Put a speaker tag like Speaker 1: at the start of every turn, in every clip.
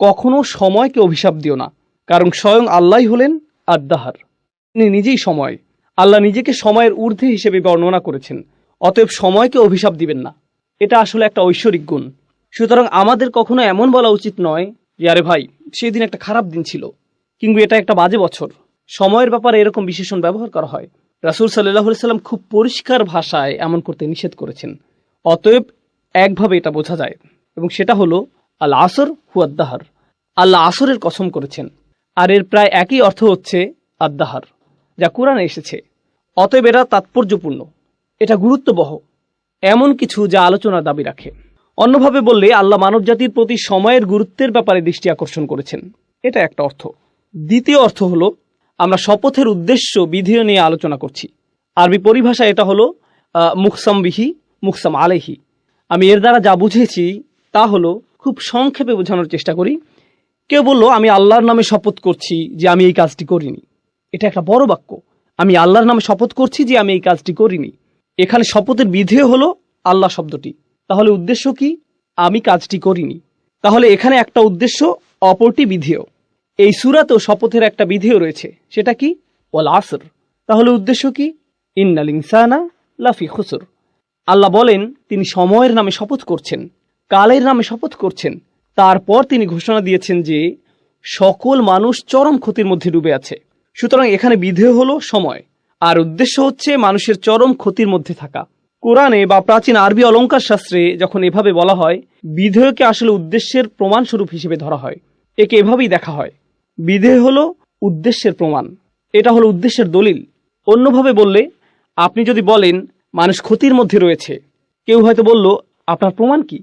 Speaker 1: কখনো সময়কে অভিশাপ দিও না, কারণ স্বয়ং আল্লাহই হলেন আদ-দাহার, তিনি নিজেই সময়। আল্লাহ নিজেকে সময়ের ঊর্ধ্বে হিসেবে বর্ণনা করেছেন, অতএব সময়কে অভিশাপ দিবেন না। এটা আসলে একটা ঐশ্বরিক গুণ। সুতরাং আমাদের কখনো এমন বলা উচিত নয় যে আরে ভাই সেদিন একটা খারাপ দিন ছিল, কিংবা এটা একটা বাজে বছর। সময়ের ব্যাপারে এরকম বিশেষণ ব্যবহার করা হয়। রাসূল সাল্লাল্লাহু আলাইহি সাল্লাম খুব পরিষ্কার ভাষায় এমন করতে নিষেধ করেছেন। অতএব একভাবে এটা বোঝা যায়, এবং সেটা হলো আল আসর হুয়াদ-দাহার, আল্লাহ আসরের কসম করেছেন। আর এর প্রায় একই অর্থ হচ্ছে আদ-দাহার, যা কোরআনে এসেছে। অতএব এটা তাৎপর্যপূর্ণ, এটা গুরুত্ববহ, এমন কিছু যা আলোচনার দাবি রাখে। অন্যভাবে বললে আল্লাহ মানবজাতির প্রতি সময়ের গুরুত্বের ব্যাপারে দৃষ্টি আকর্ষণ করেছেন, এটা একটা অর্থ। দ্বিতীয় অর্থ হলো আমরা শপথের উদ্দেশ্য বিধিও নিয়ে আলোচনা করছি। আরবি পরিভাষায় এটা হলো মুকসাম বিহি, মুকসাম আলাইহি। আমি এর দ্বারা যা বুঝেছি তা হলো, খুব সংক্ষেপে বোঝানোর চেষ্টা করি। কেউ বললো আমি আল্লাহর নামে শপথ করছি যে আমি এই কাজটি করিনি। এটা একটা বড় বাক্য, আমি আল্লাহর নামে শপথ করছি যে আমি এই কাজটি করিনি। এখানে শপথের বিধেয় হলো আল্লাহ শব্দটি। তাহলে উদ্দেশ্য কি? আমি কাজটি করিনি। তাহলে এখানে একটা উদ্দেশ্য, অপরটি বিধেয়। এই সূরাতেও শপথের একটা বিধেয় রয়েছে, সেটা কি? ওয়াল আসর। তাহলে উদ্দেশ্য কি? ইন্নাল ইনসানা লাফি খুসর। আল্লাহ বলেন তিনি সময়ের নামে শপথ করছেন, কালের নামে শপথ করছেন। তারপর তিনি ঘোষণা দিয়েছেন যে সকল মানুষ চরম ক্ষতির মধ্যে ডুবে আছে। সুতরাং এখানে বিধেয় হলো সময়, আর উদ্দেশ্য হচ্ছে মানুষের চরম ক্ষতির মধ্যে থাকা। কোরআনে বা প্রাচীন আরবি অলঙ্কার শাস্ত্রে যখন এভাবে বলা হয়, বিধেয়কে আসলে উদ্দেশ্যের প্রমাণস্বরূপ হিসেবে ধরা হয়। একে এভাবেই দেখা হয়, বিধেয় হলো উদ্দেশ্যের প্রমাণ, এটা হলো উদ্দেশ্যের দলিল। অন্যভাবে বললে, আপনি যদি বলেন মানুষ ক্ষতির মধ্যে রয়েছে, কেউ হয়তো বলল আপনার প্রমাণ কি?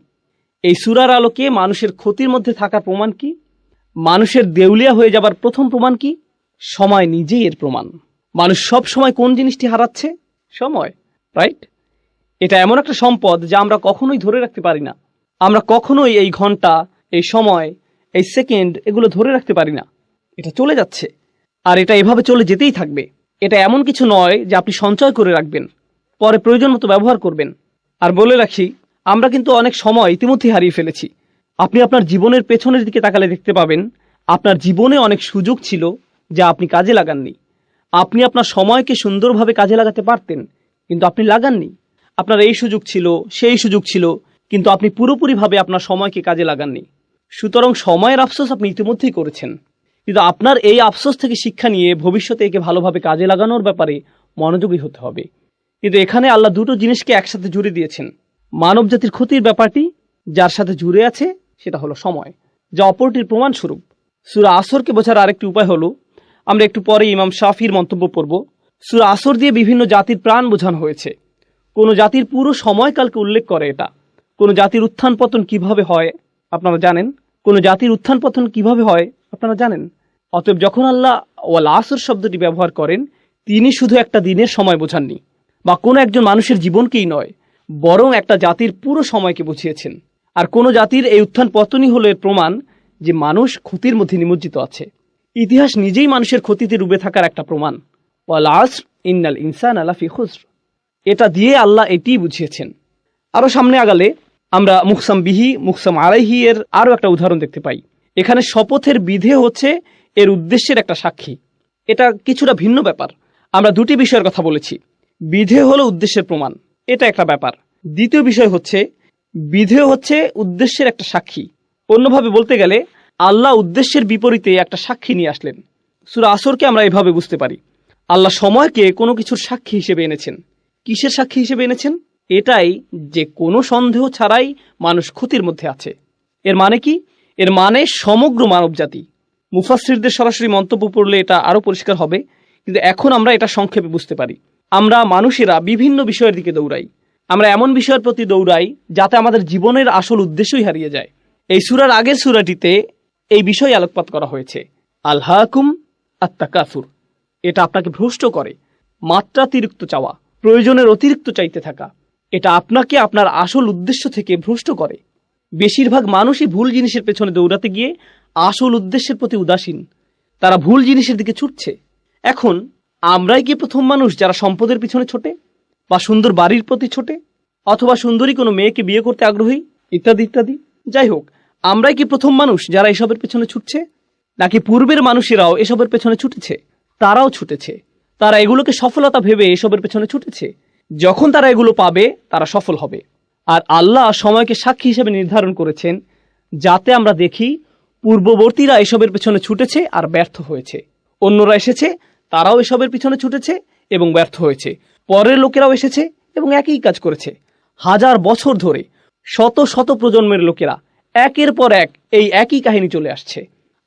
Speaker 1: এই সূরার আলোকে মানুষের ক্ষতির মধ্যে থাকার প্রমাণ কি? মানুষের দেউলিয়া হয়ে যাবার প্রথম প্রমাণ কি? সময় নিজেই এর প্রমাণ। মানুষ সব সময় কোন জিনিসটি হারাচ্ছে? সময়, রাইট? এটা এমন একটা সম্পদ যা আমরা কখনোই ধরে রাখতে পারি না। আমরা কখনোই এই ঘন্টা, এই সময়, এই সেকেন্ড এগুলো ধরে রাখতে পারি না। এটা চলে যাচ্ছে, আর এটা এভাবে চলে যেতেই থাকবে। এটা এমন কিছু নয় যে আপনি সঞ্চয় করে রাখবেন, পরে প্রয়োজন মতো ব্যবহার করবেন। আর বলে রাখি, আমরা কিন্তু অনেক সময় ইতিমধ্যেই হারিয়ে ফেলেছি। আপনি আপনার জীবনের পেছনের দিকে তাকালে দেখতে পাবেন আপনার জীবনে অনেক সুযোগ ছিল যা আপনি কাজে লাগাননি। আপনি আপনার সময়কে সুন্দরভাবে কাজে লাগাতে পারতেন, কিন্তু আপনি লাগাননি। আপনার এই সুযোগ ছিল, সেই সুযোগ ছিল, কিন্তু আপনি পুরোপুরিভাবে আপনার সময়কে কাজে লাগাননি। সুতরাং সময়ের আফসোস আপনি ইতিমধ্যেই করেছেন, কিন্তু আপনার এই আফসোস থেকে শিক্ষা নিয়ে ভবিষ্যতে একে ভালোভাবে কাজে লাগানোর ব্যাপারে মনোযোগী হতে হবে। কিন্তু এখানে আল্লাহ দুটো জিনিসকে একসাথে জুড়ে দিয়েছেন। মানব জাতির ক্ষতির ব্যাপারটি যার সাথে জুড়ে আছে সেটা হলো সময়, যা অপরটির প্রমাণস্বরূপ। সূরা আসরকে বোঝার আরেকটি উপায় হলো, আমরা একটু পরে ইমাম শাফির মন্তব্য পড়ব। সূরা আসর দিয়ে বিভিন্ন জাতির প্রাণ বোঝানো হয়েছে। কোন জাতির পুরো সময়কালকে উল্লেখ করে এটা। কোন জাতির উত্থান পতন কিভাবে হয় আপনারা জানেন? কোন জাতির উত্থান পতন কিভাবে হয় আপনারা জানেন? অতএব যখন আল্লাহ ওয়াল আসর শব্দটি ব্যবহার করেন, তিনি শুধু একটা দিনের সময় বোঝাননি, বা কোনো একজন মানুষের জীবনকেই নয়, বরং একটা জাতির পুরো সময়কে বুঝিয়েছেন। আর কোন জাতির এই উত্থান পতনই হলো এর প্রমাণ যে মানুষ ক্ষতির মধ্যে নিমজ্জিত আছে। ইতিহাস নিজেই মানুষের ক্ষতিতে ডুবে থাকার একটা প্রমাণ। ওয়াল আসর ইন্নাল ইনসানা লাফি খুসর, এটা দিয়ে আল্লাহ এটিই বুঝিয়েছেন। আরো সামনে আগালে আমরা মুকসাম বিহি, মুকসাম আলাইহি এর আরো একটা উদাহরণ দেখতে পাই। এখানে শপথের বিধে হচ্ছে এর উদ্দেশ্যের একটা সাক্ষী। এটা কিছুটা ভিন্ন ব্যাপার। আমরা দুটি বিষয়ের কথা বলেছি। বিধে হলো উদ্দেশ্যের প্রমাণ, এটা একটা ব্যাপার। দ্বিতীয় বিষয় হচ্ছে বিধে হচ্ছে উদ্দেশ্যের একটা সাক্ষী। অন্যভাবে বলতে গেলে আল্লাহ উদ্দেশ্যের বিপরীতে একটা সাক্ষী নিয়ে আসলেন। সূরা আসরকে আমরা এভাবে বুঝতে পারি, আল্লাহ সময়কে কোনো কিছুর সাক্ষী হিসেবে এনেছেন। কিসের সাক্ষী হিসেবে এনেছেন? এটাই যে কোনো সন্দেহ ছাড়াই মানুষ ক্ষতির মধ্যে আছে। এর মানে কি? এর মানে সমগ্র মানবজাতি। মুফাসসিরদের সরাসরি মন্তব্য পড়লে এটা আরো পরিষ্কার হবে, কিন্তু এখন আমরা এটা সংক্ষেপে বুঝতে পারি। আমরা মানুষেরা বিভিন্ন বিষয়ের দিকে দৌড়াই। আমরা এমন বিষয়ের প্রতি দৌড়াই যাতে আমাদের জীবনের আসল উদ্দেশ্যই হারিয়ে যায়। এই সূরার আগের সূরাটিতে এই বিষয় আলোকপাত করা হয়েছে, আলহাকুম আত-তাকাসুর। এটা আপনাকে ভ্রষ্ট করে, মাত্রাতিরিক্ত চাওয়া, প্রয়োজনের অতিরিক্ত চাইতে থাকা। এটা আপনাকে আপনার আসল উদ্দেশ্য থেকে ভ্রষ্ট করে। বেশিরভাগ মানুষই ভুল জিনিসের পেছনে দৌড়াতে গিয়ে আসল উদ্দেশ্যের প্রতি উদাসীন। তারা ভুল জিনিসের দিকে ছুটছে। এখন আমরাই কি প্রথম মানুষ যারা সম্পদের পিছনে ছোটে, বা সুন্দর বাড়ির প্রতি ছোটে, অথবা সুন্দরী কোনো মেয়েকে বিয়ে করতে আগ্রহী, ইত্যাদি ইত্যাদি? যাই হোক, আমরাই কি প্রথম মানুষ যারা এসবের পেছনে ছুটছে, নাকি পূর্বের মানুষেরাও এসবের পেছনে ছুটেছে? তারাও ছুটেছে, তারা এগুলোকে সফলতা ভেবে এসবের পেছনে ছুটেছে। যখন তারা এগুলো পাবে তারা সফল হবে। আর আল্লাহ সময়কে সাক্ষী হিসেবে নির্ধারণ করেছেন, যাতে আমরা দেখি পূর্ববর্তীরা এসবের পেছনে ছুটেছে আর ব্যর্থ হয়েছে। অন্যরা এসেছে, তারাও এসবের পিছনে ছুটেছে এবং ব্যর্থ হয়েছে। পরের লোকেরাও এসেছে এবং একই কাজ করেছে। হাজার বছর ধরে শত শত প্রজন্মের লোকেরা একের পর এক এই একই কাহিনী চলে আসছে।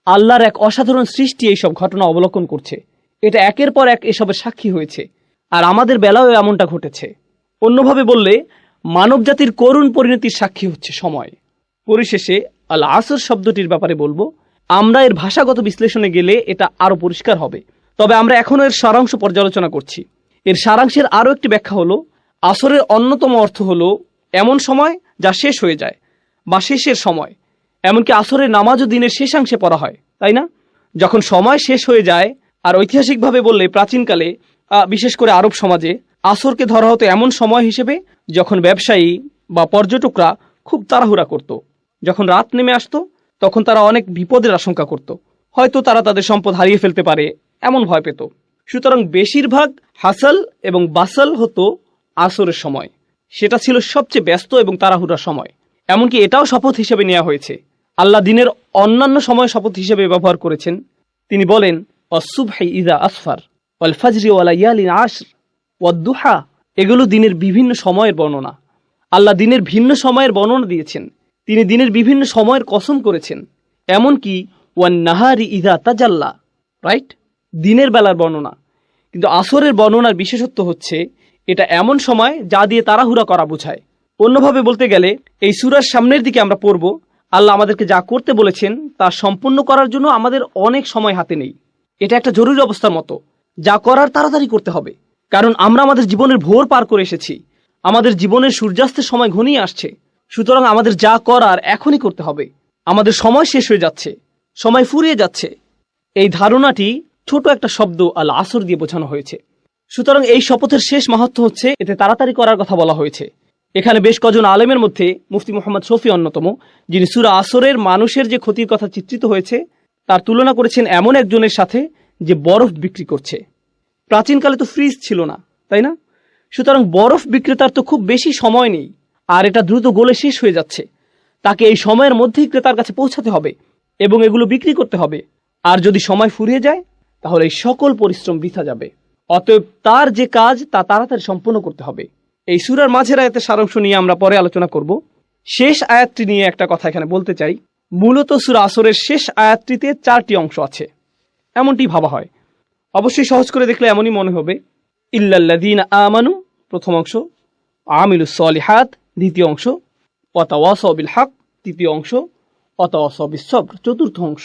Speaker 1: আল্লাহর এক অসাধারণ সৃষ্টি এইসব ঘটনা অবলোকন করছে। এটা একের পর এক এসবের সাক্ষী হয়েছে। আর আমাদের বেলায়ও এমনটা ঘটেছে। অন্যভাবে বললে মানবজাতির করুণ পরিণতির সাক্ষী হচ্ছে সময়। পরিশেষে আল আসর শব্দটির ব্যাপারে বলবো, আমরা এর ভাষাগত বিশ্লেষণে গেলে এটা আরো পরিষ্কার হবে। তবে আমরা এখনো এর সারাংশ পর্যালোচনা করছি। এর সারাংশের আরো একটি ব্যাখ্যা হলো, আসরের অন্যতম অর্থ হলো এমন সময় যা শেষ হয়ে যায় বা শেষের সময়। এমনকি আসরের নামাজও দিনের শেষাংশে পড়া হয়, তাই না? যখন সময় শেষ হয়ে যায়। আর ঐতিহাসিকভাবে বললে প্রাচীনকালে, বিশেষ করে আরব সমাজে, আসরকে ধরা হতো এমন সময় হিসেবে যখন ব্যবসায়ী বা পর্যটকরা খুব তাড়াহুড়া করত। যখন রাত নেমে আসতো তখন তারা অনেক বিপদের আশঙ্কা করত। হয়তো তারা তাদের সম্পদ হারিয়ে ফেলতে পারে, এমন ভয় পেত। সুতরাং বেশিরভাগ হাসাল এবং বাসাল হতো আসরের সময়। সেটা ছিল সবচেয়ে ব্যস্ত এবং তাড়াহুড়ার সময়। এমনকি এটাও শপথ হিসেবে নেওয়া হয়েছে। আল্লাহ দিনের অন্যান্য সময় শপথ হিসেবে ব্যবহার করেছেন। তিনি বলেন, অসুবহি ইযা আসফার ওয়াল ফাজরি ওয়া লায়ালিন আশর ওয়াদ-দুহা। এগুলো দিনের বিভিন্ন সময়ের বর্ণনা। আল্লাহ দিনের ভিন্ন সময়ের বর্ণনা দিয়েছেন। তিনি দিনের বিভিন্ন সময়ের কসম করেছেন। এমনকি ওয়ান নাহারি ইযা তাজাল্লা, রাইট, দিনের বেলার বর্ণনা। কিন্তু আসরের বর্ণনার বিশেষত্ব হচ্ছে এটা এমন সময় যা দিয়ে তাড়াহুড়া করা বোঝায়। অন্যভাবে বলতে গেলে এই সূরার সামনের দিকে আমরা পড়ব, আল্লাহ আমাদেরকে যা করতে বলেছেন তা সম্পূর্ণ করার জন্য আমাদের অনেক সময় হাতে নেই। এটা একটা জরুরি অবস্থার মতো, যা করার তাড়াতাড়ি করতে হবে। কারণ আমরা আমাদের জীবনের ভোর পার করে এসেছি। আমাদের জীবনের সূর্যাস্তের সময় ঘনিয়ে আসছে। সুতরাং আমাদের যা করার এখনই করতে হবে। আমাদের সময় শেষ হয়ে যাচ্ছে, সময় ফুরিয়ে যাচ্ছে। এই ধারণাটি ছোট একটা শব্দ আল আসর দিয়ে বোঝানো হয়েছে। সুতরাং এই শপথের শেষ মাহাত্ম্য হচ্ছে এতে তাড়াতাড়ি করার কথা বলা হয়েছে। এখানে বেশ কজন আলেমের মধ্যে মুফতি মুহাম্মদ শফি অন্যতম, যিনি সূরা আসরের মানুষের যে ক্ষতির কথা চিত্রিত হয়েছে তার তুলনা করেছেন এমন একজনের সাথে যে বরফ বিক্রি করছে। প্রাচীনকালে তো ফ্রিজ ছিল না, তাই না? সুতরাং বরফ বিক্রেতার তো খুব বেশি সময় নেই, আর এটা দ্রুত গলে শেষ হয়ে যাচ্ছে। তাকে এই সময়ের মধ্যেই ক্রেতার কাছে পৌঁছাতে হবে এবং এগুলো বিক্রি করতে হবে। আর যদি সময় ফুরিয়ে যায় তাহলে এই সকল পরিশ্রম বৃথা যাবে। অতএব তার যে কাজ তা তাড়াতাড়ি সম্পন্ন করতে হবে। এই সূরার মাঝের আয়াতের সারাংশ নিয়ে আমরা পরে আলোচনা করব। শেষ আয়াতটি নিয়ে একটা কথা এখানে বলতে চাই। মূলত সূরা আসরের শেষ আয়াতটিতে 4টি অংশ আছে, এমনটি ভাবা হয়। অবশ্যই সহজ করে দেখলে এমনই মনে হবে। ইল্লাল্লাযীনা আমানু প্রথম অংশ, আমিলুস সলিহাত দ্বিতীয় অংশ, ওয়াতাওয়াসাউ বিল হক তৃতীয় অংশ, ওয়াতাওয়াসাউ বিস সবর চতুর্থ অংশ।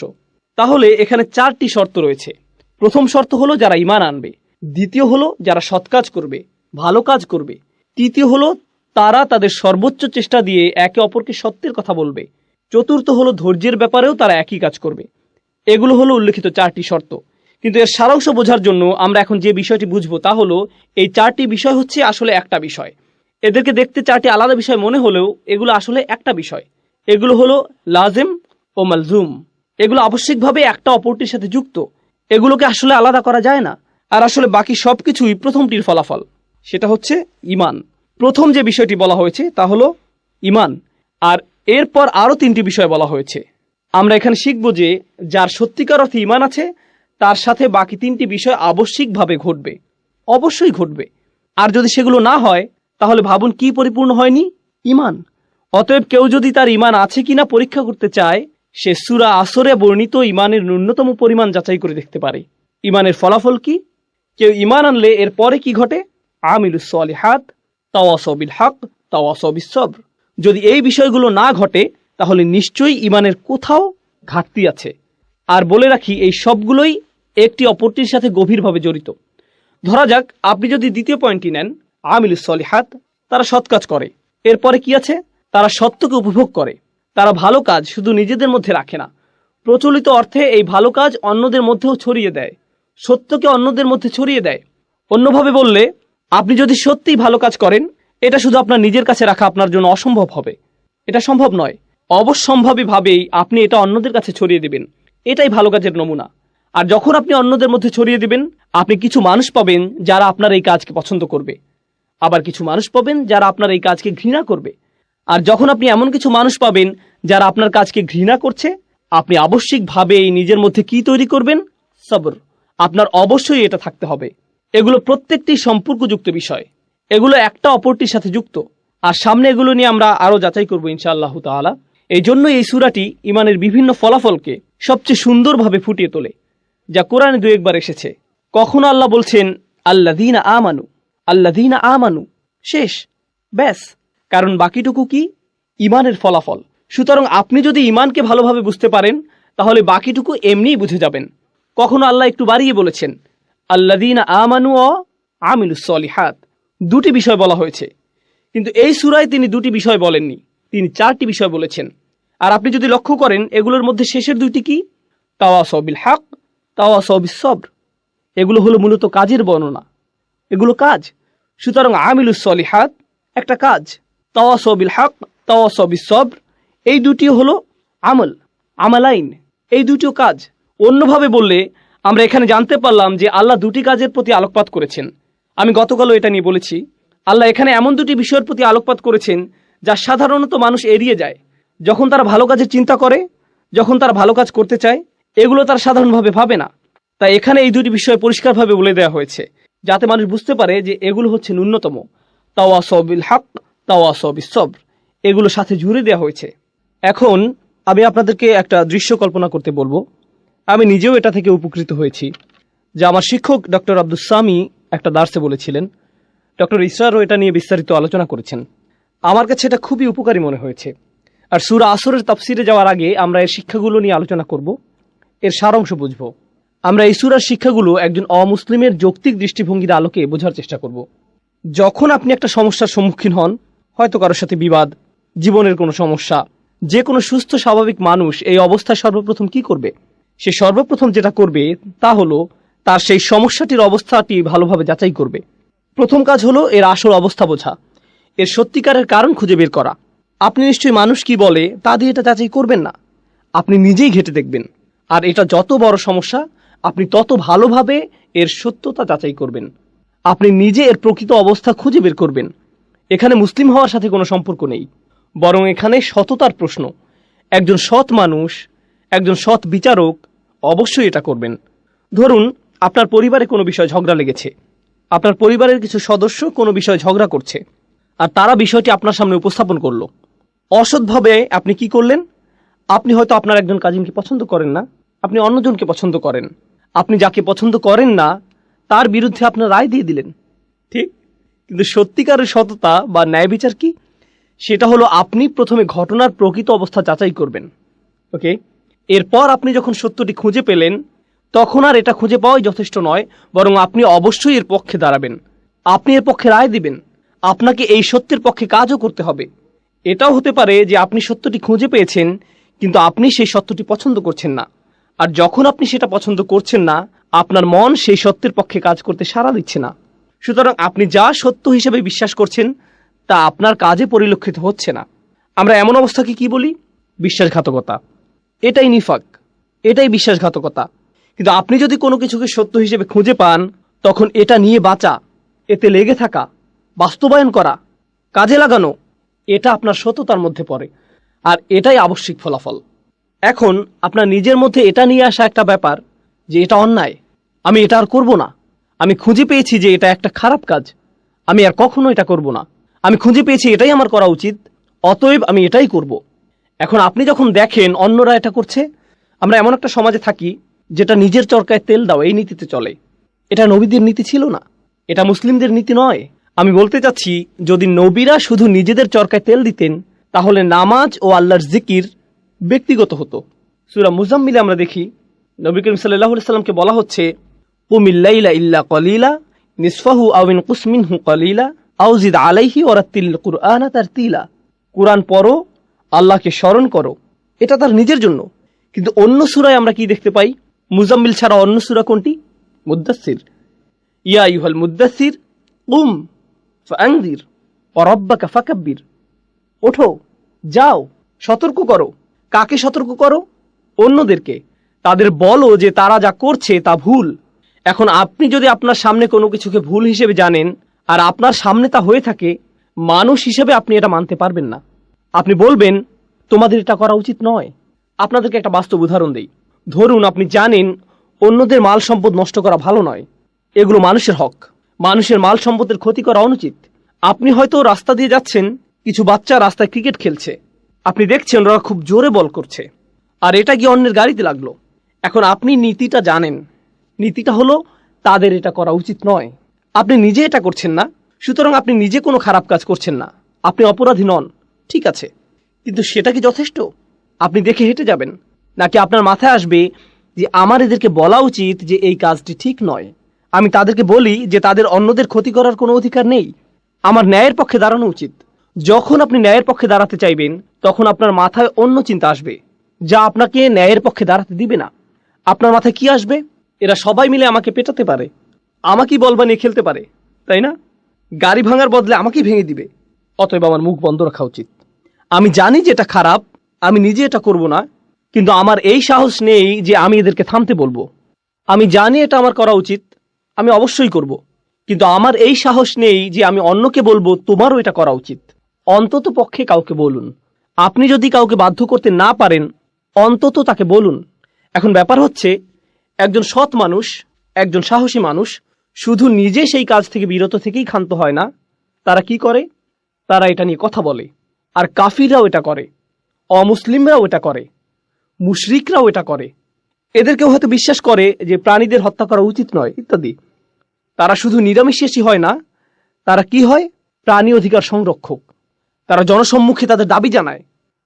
Speaker 1: তাহলে এখানে 4টি শর্ত রয়েছে। প্রথম শর্ত হলো যারা ঈমান আনবে, দ্বিতীয় হলো যারা সৎ কাজ করবে, ভালো কাজ করবে, তৃতীয় হলো তারা তাদের সর্বোচ্চ চেষ্টা দিয়ে একে অপরকে সত্যের কথা বলবে, চতুর্থ হলো ধৈর্যের ব্যাপারেও তারা একই কাজ করবে। এগুলো হলো উল্লেখিত 4টি শর্ত। কিন্তু এর সারাংশ বোঝার জন্য আমরা এখন যে বিষয়টি বুঝবো তা হলো এই 4টি বিষয় হচ্ছে আসলে একটা বিষয়। এদেরকে দেখতে 4টি আলাদা বিষয় মনে হলেও এগুলো আসলে একটা বিষয়। এগুলো হলো লাজিম ও মালজুম। এগুলো আবশ্যিকভাবে একটা অপরটির সাথে যুক্ত। এগুলোকে আসলে আলাদা করা যায় না। আর আসলে বাকি সবকিছুই প্রথমটির ফলাফল, সেটা হচ্ছে ঈমান। প্রথম যে বিষয়টি বলা হয়েছে তা হলো ঈমান, আর এরপর আরো 3টি বিষয় বলা হয়েছে। আমরা এখানে শিখব যে যার সত্যিকার অর্থে ঈমান আছে তার সাথে বাকি 3টি বিষয় আবশ্যিকভাবে ঘটবে, অবশ্যই ঘটবে। আর যদি সেগুলো না হয় তাহলে ভাবুন কি পরিপূর্ণ হয়নি? ঈমান। অতএব কেউ যদি তার ঈমান আছে কিনা পরীক্ষা করতে চায়, সে সূরা আসরে বর্ণিত ঈমানের ন্যূনতম পরিমাণ যাচাই করে দেখতে পারে। ঈমানের ফলাফল কি? কেউ ঈমান আনলে এর পরে কি ঘটে? আমিলুস সলিহাত, তাওয়াসাউ বিল হক, তাওয়াসাউ বিস সবর। যদি এই বিষয়গুলো না ঘটে তাহলে নিশ্চয়ই ঈমানের কোথাও ঘাটতি আছে। আর বলে রাখি, এই সবগুলোই একটি অপরটির সাথে গভীরভাবে জড়িত। ধরা যাক আপনি যদি দ্বিতীয় পয়েন্টটি নেন, আমিলুস সলিহাত, তারা সৎ কাজ করে। এরপরে কি আছে? তারা সত্যকে উপভোগ করে। তারা ভালো কাজ শুধু নিজেদের মধ্যে রাখে না, প্রচলিত অর্থে এই ভালো কাজ অন্যদের মধ্যেও ছড়িয়ে দেয়, সত্যকে অন্যদের মধ্যে ছড়িয়ে দেয়। অন্যভাবে বললে, আপনি যদি সত্যিই ভালো কাজ করেন, এটা শুধু আপনার নিজের কাছে রাখা আপনার জন্য অসম্ভব হবে। এটা সম্ভব নয়। অবশ্যম্ভাবীভাবেই আপনি এটা অন্যদের কাছে ছড়িয়ে দিবেন। এটাই ভালো কাজের নমুনা। আর যখন আপনি অন্যদের মধ্যে ছড়িয়ে দিবেন, আপনি কিছু মানুষ পাবেন যারা আপনার এই কাজকে পছন্দ করবে, আবার কিছু মানুষ পাবেন যারা আপনার এই কাজকে ঘৃণা করবে। আর যখন আপনি এমন কিছু মানুষ পাবেন যারা আপনার কাজকে ঘৃণা করছে, আপনি আবশ্যিকভাবেই নিজের মধ্যে কি তৈরি করবেন? সবর। আপনার অবশ্যই এটা থাকতে হবে। এগুলো প্রত্যেকটি সম্পর্কযুক্ত বিষয়, এগুলো একটা অপরটির সাথে যুক্ত। আর সামনে এগুলো নিয়ে আমরা আরো যাচাই করবো ইনশাআল্লাহ তাআলা। এই জন্য এই সূরাটি ইমানের বিভিন্ন ফলাফলকে সবচেয়ে সুন্দরভাবে ফুটিয়ে তোলে, যা কোরআনে দু একবার এসেছে। কখনো আল্লাহ বলছেন আল্লাযীনা আমানু, আল্লাযীনা আমানু, শেষ, ব্যাস। কারণ বাকিটুকু কি? ইমানের ফলাফল। সুতরাং আপনি যদি ইমানকে ভালোভাবে বুঝতে পারেন, তাহলে বাকিটুকু এমনিই বুঝে যাবেন। কখনো আল্লাহ একটু বাড়িয়ে বলেছেন আল্লাযীনা আমানু ওয়া আমিলুস সলিহাত, দুটি বিষয় বলা হয়েছে। কিন্তু এই সূরায় তিনি দুটি বিষয় বলেননি, তিনি চারটি বিষয় বলেছেন। আর আপনি যদি লক্ষ্য করেন, এগুলোর মধ্যে শেষের দুইটি কি? তাওয়াসাউ বিল হক, তাওয়াসাউ বিস সবর। এগুলো হলো মূলত কাজের বর্ণনা, এগুলো কাজ। সুতরাং আমিলুস সলিহাত একটা কাজ, তাওয়াসাউ বিল হক, তাওয়াসাউ বিস সবর, এই দুটিও হলো আমল, আমালাইন, এই দুটিও কাজ। অন্যভাবে বললে আমরা এখানে জানতে পারলাম যে আল্লাহ দুটি কাজের প্রতি আলোকপাত করেছেন। আমি গতকালও এটা নিয়ে বলেছি, আল্লাহ এখানে এমন দুটি বিষয়ের প্রতি আলোকপাত করেছেন যা সাধারণত মানুষ এড়িয়ে যায়। যখন তারা ভালো কাজের চিন্তা করে, যখন তারা ভালো কাজ করতে চায়, এগুলো তারা সাধারণভাবে ভাবে না। তাই এখানে এই দুটি বিষয় পরিষ্কারভাবে বলে দেওয়া হয়েছে, যাতে মানুষ বুঝতে পারে যে এগুলো হচ্ছে ন্যূনতম। তাওয়াসাউ বিল হক, তাওয়াসাউ বিস সবর, এগুলো সাথে জুড়ে দেওয়া হয়েছে। এখন আমি আপনাদেরকে একটা দৃশ্য কল্পনা করতে বলবো। আমি নিজেও এটা থেকে উপকৃত হয়েছি, যা আমার শিক্ষক ডক্টর আব্দুস সামি একটা দার্সে বলেছিলেন। ডক্টর ইসরারও এটা নিয়ে বিস্তারিত আলোচনা করেছেন। আমার কাছে এটা খুবই উপকারী মনে হয়েছে। আর সূরা আসরের তাফসিরে যাওয়ার আগে আমরা এর শিক্ষাগুলো নিয়ে আলোচনা করব, এর সারাংশ বুঝব। আমরা এই সূরার শিক্ষাগুলো একজন অমুসলিমের যৌক্তিক দৃষ্টিভঙ্গির আলোকে বোঝার চেষ্টা করব। যখন আপনি একটা সমস্যার সম্মুখীন হন, হয়তো কারোর সাথে বিবাদ, জীবনের কোনো সমস্যা, যে কোনো সুস্থ স্বাভাবিক মানুষ এই অবস্থায় সর্বপ্রথম কি করবে? সে সর্বপ্রথম যেটা করবে তা হলো তার সেই সমস্যাটির অবস্থাটি ভালোভাবে যাচাই করবে। প্রথম কাজ হলো এর আসল অবস্থা বোঝা, এর সত্যিকারের কারণ খুঁজে বের করা। আপনি নিশ্চয়ই মানুষ কি বলে তা দিয়ে এটা যাচাই করবেন না, আপনি নিজেই ঘেঁটে দেখবেন। আর এটা যত বড় সমস্যা, আপনি তত ভালোভাবে এর সত্যতা যাচাই করবেন। আপনি নিজে এর প্রকৃত অবস্থা খুঁজে বের করবেন। এখানে মুসলিম হওয়ার সাথে কোনো সম্পর্ক নেই, বরং এখানে সততার প্রশ্ন। একজন সৎ মানুষ, একজন সৎ বিচারক অবশ্যই এটা করবেন। ধরুন আপনার পরিবারে কোনো বিষয় ঝগড়া লেগেছে, আপনার পরিবারের কিছু সদস্য কোনো বিষয়ে ঝগড়া করছে, আর তারা বিষয়টি আপনার সামনে উপস্থাপন করলো। অসৎভাবে আপনি কি করলেন? আপনি হয়তো আপনার একজন কাজিনকে পছন্দ করেন না, আপনি অন্যজনকে পছন্দ করেন। আপনি যাকে পছন্দ করেন না তার বিরুদ্ধে আপনার রায় দিয়ে দিলেন, ঠিক? কিন্তু সত্যিকারের সততা বা ন্যায় বিচার কি? সেটা হলো আপনি প্রথমে ঘটনার প্রকৃত অবস্থা যাচাই করবেন। ওকে, এরপর আপনি যখন সত্যটি খুঁজে পেলেন, তখন আর এটা খুঁজে পাওয়াই যথেষ্ট নয়, বরং আপনি অবশ্যই এর পক্ষে দাঁড়াবেন, আপনি এর পক্ষে রায় দিবেন। আপনাকে এই সত্যের পক্ষে কাজও করতে হবে। এটাও হতে পারে যে আপনি সত্যটি খুঁজে পেয়েছেন, কিন্তু আপনি সেই সত্যটি পছন্দ করছেন না। আর যখন আপনি সেটা পছন্দ করছেন না, আপনার মন সেই সত্যের পক্ষে কাজ করতে সাড়া দিচ্ছে না। সুতরাং আপনি যা সত্য হিসেবে বিশ্বাস করছেন তা আপনার কাজে পরিলক্ষিত হচ্ছে না। আমরা এমন অবস্থাকে কি বলি? বিশ্বাসঘাতকতা। এটাই নিফাক, এটাই বিশ্বাসঘাতকতা। কিন্তু আপনি যদি কোনো কিছুকে সত্য হিসেবে খুঁজে পান, তখন এটা নিয়ে বাঁচা, এতে লেগে থাকা, বাস্তবায়ন করা, কাজে লাগানো, এটা আপনার সততার মধ্যে পড়ে। আর এটাই আবশ্যিক ফলাফল। এখন আপনার নিজের মধ্যে এটা নিয়ে আসা একটা ব্যাপার যে এটা অন্যায়, আমি এটা আর করব না। আমি খুঁজে পেয়েছি যে এটা একটা খারাপ কাজ, আমি আর কখনো এটা করব না। আমি খুঁজে পেয়েছি এটাই আমার করা উচিত, অতএব আমি এটাই করব। এখন আপনি যখন দেখেন অন্যরা এটা করছে, আমরা এমন একটা সমাজে থাকি যেটা নিজের চরকায় তেল দাও এই নীতিতে চলে। এটা নবীদের নীতি ছিল না, এটা মুসলিমদের নীতি নয়। আমি বলতে চাচ্ছি, যদি নবীরা শুধু নিজেদের চরকায় তেল দিতেন, তাহলে নামাজ ও আল্লাহর জিকির ব্যক্তিগত হতো। সূরা মুজাম্মিলে আমরা দেখি নবী করিম সাল্লাল্লাহু আলাইহি সাল্লামকে বলা হচ্ছে, কুমিল লাইলা ইল্লা কলিলা নিসফাহু আও ইনকুস মিনহু কলিলা আও জিদ আলাইহি ওয়ারাত্তিল কুরআনা তারতিলা। কুরআন পড়ো, আল্লাহকে স্মরণ করো, এটা তার নিজের জন্য। কিন্তু অন্য সূরায় আমরা কি দেখতে পাই? মুজাম্মিল ছাড়া অন্য সূরা কোনটি? মুদ্দাসসির। ইয়া আইয়ুহাল মুদ্দাসসির কুম ফাআনজির ওয়া রাব্বাকা ফাকাব্বির। ওঠো, যাও, সতর্ক করো। কাকে সতর্ক করো? অন্যদেরকে। তাদের বলো যে তারা যা করছে তা ভুল। এখন আপনি যদি আপনার সামনে কোনো কিছুকে ভুল হিসেবে জানেন আর আপনার সামনে তা হয়ে থাকে, মানুষ হিসেবে আপনি এটা মানতে পারবেন না। আপনি বলবেন তোমাদের এটা করা উচিত নয়। আপনাদেরকে একটা বাস্তব উদাহরণ দেই। ধরুন আপনি জানেন অন্যদের মাল সম্পদ নষ্ট করা ভালো নয়, এগুলো মানুষের হক, মানুষের মাল সম্পদের ক্ষতি করা অনুচিত। আপনি হয়তো রাস্তা দিয়ে যাচ্ছেন, কিছু বাচ্চা রাস্তায় ক্রিকেট খেলছে, আপনি দেখছেন ওরা খুব জোরে বল করছে, আর এটা গিয়ে অন্যের গাড়িতে লাগলো। এখন আপনি নীতিটা জানেন, নীতিটা হলো তাদের এটা করা উচিত নয়। আপনি নিজে এটা করছেন না, সুতরাং আপনি নিজে কোনো খারাপ কাজ করছেন না, আপনি অপরাধী নন, ঠিক আছে। কিন্তু সেটা কি যথেষ্ট? আপনি দেখে হেঁটে যাবেন, নাকি আপনার মাথায় আসবে যে আমার এদেরকে বলা উচিত যে এই কাজটি ঠিক নয়, আমি তাদেরকে বলি যে তাদের অন্যদের ক্ষতি করার কোনো অধিকার নেই, আমার ন্যায়ের পক্ষে দাঁড়ানো উচিত। যখন আপনি ন্যায়ের পক্ষে দাঁড়াতে চাইবেন তখন আপনার মাথায় অন্য চিন্তা আসবে যা আপনাকে ন্যায়ের পক্ষে দাঁড়াতে দিবে না। আপনার মাথায় কি আসবে? এরা সবাই মিলে আমাকে পেটাতে পারে, আমাকেই বল বানিয়ে খেলতে পারে, তাই না? গাড়ি ভাঙার বদলে আমাকেই ভেঙে দিবে, অতএব আমার মুখ বন্ধ রাখা উচিত। আমি জানি যে এটা খারাপ, আমি নিজে এটা করব না, কিন্তু আমার এই সাহস নেই যে আমি এদেরকে থামতে বলবো। আমি জানি এটা আমার করা উচিত, আমি অবশ্যই করব, কিন্তু আমার এই সাহস নেই যে আমি অন্যকে বলবো তোমারও এটা করা উচিত। অন্তত পক্ষে কাউকে বলুন। আপনি যদি কাউকে বাধ্য করতে না পারেন, অন্তত তাকে বলুন। এখন ব্যাপার হচ্ছে, একজন সৎ মানুষ, একজন সাহসী মানুষ শুধু নিজে সেই কাজ থেকে বিরত থেকেই ক্ষান্ত হয় না, তারা কি করে? তারা এটা নিয়ে কথা বলে। আর কাফিররাও এটা করে, অমুসলিমরাও এটা করে, মুশরিকরাও এটা করে। এদেরকেও হয়তো বিশ্বাস করে যে প্রাণীদের হত্যা করা উচিত নয় ইত্যাদি। তারা শুধু নিরামিষাশী হয় না, তারা কি হয়? প্রাণী অধিকার সংরক্ষক। তারা জনসম্মুখে তাদের দাবি জানায়।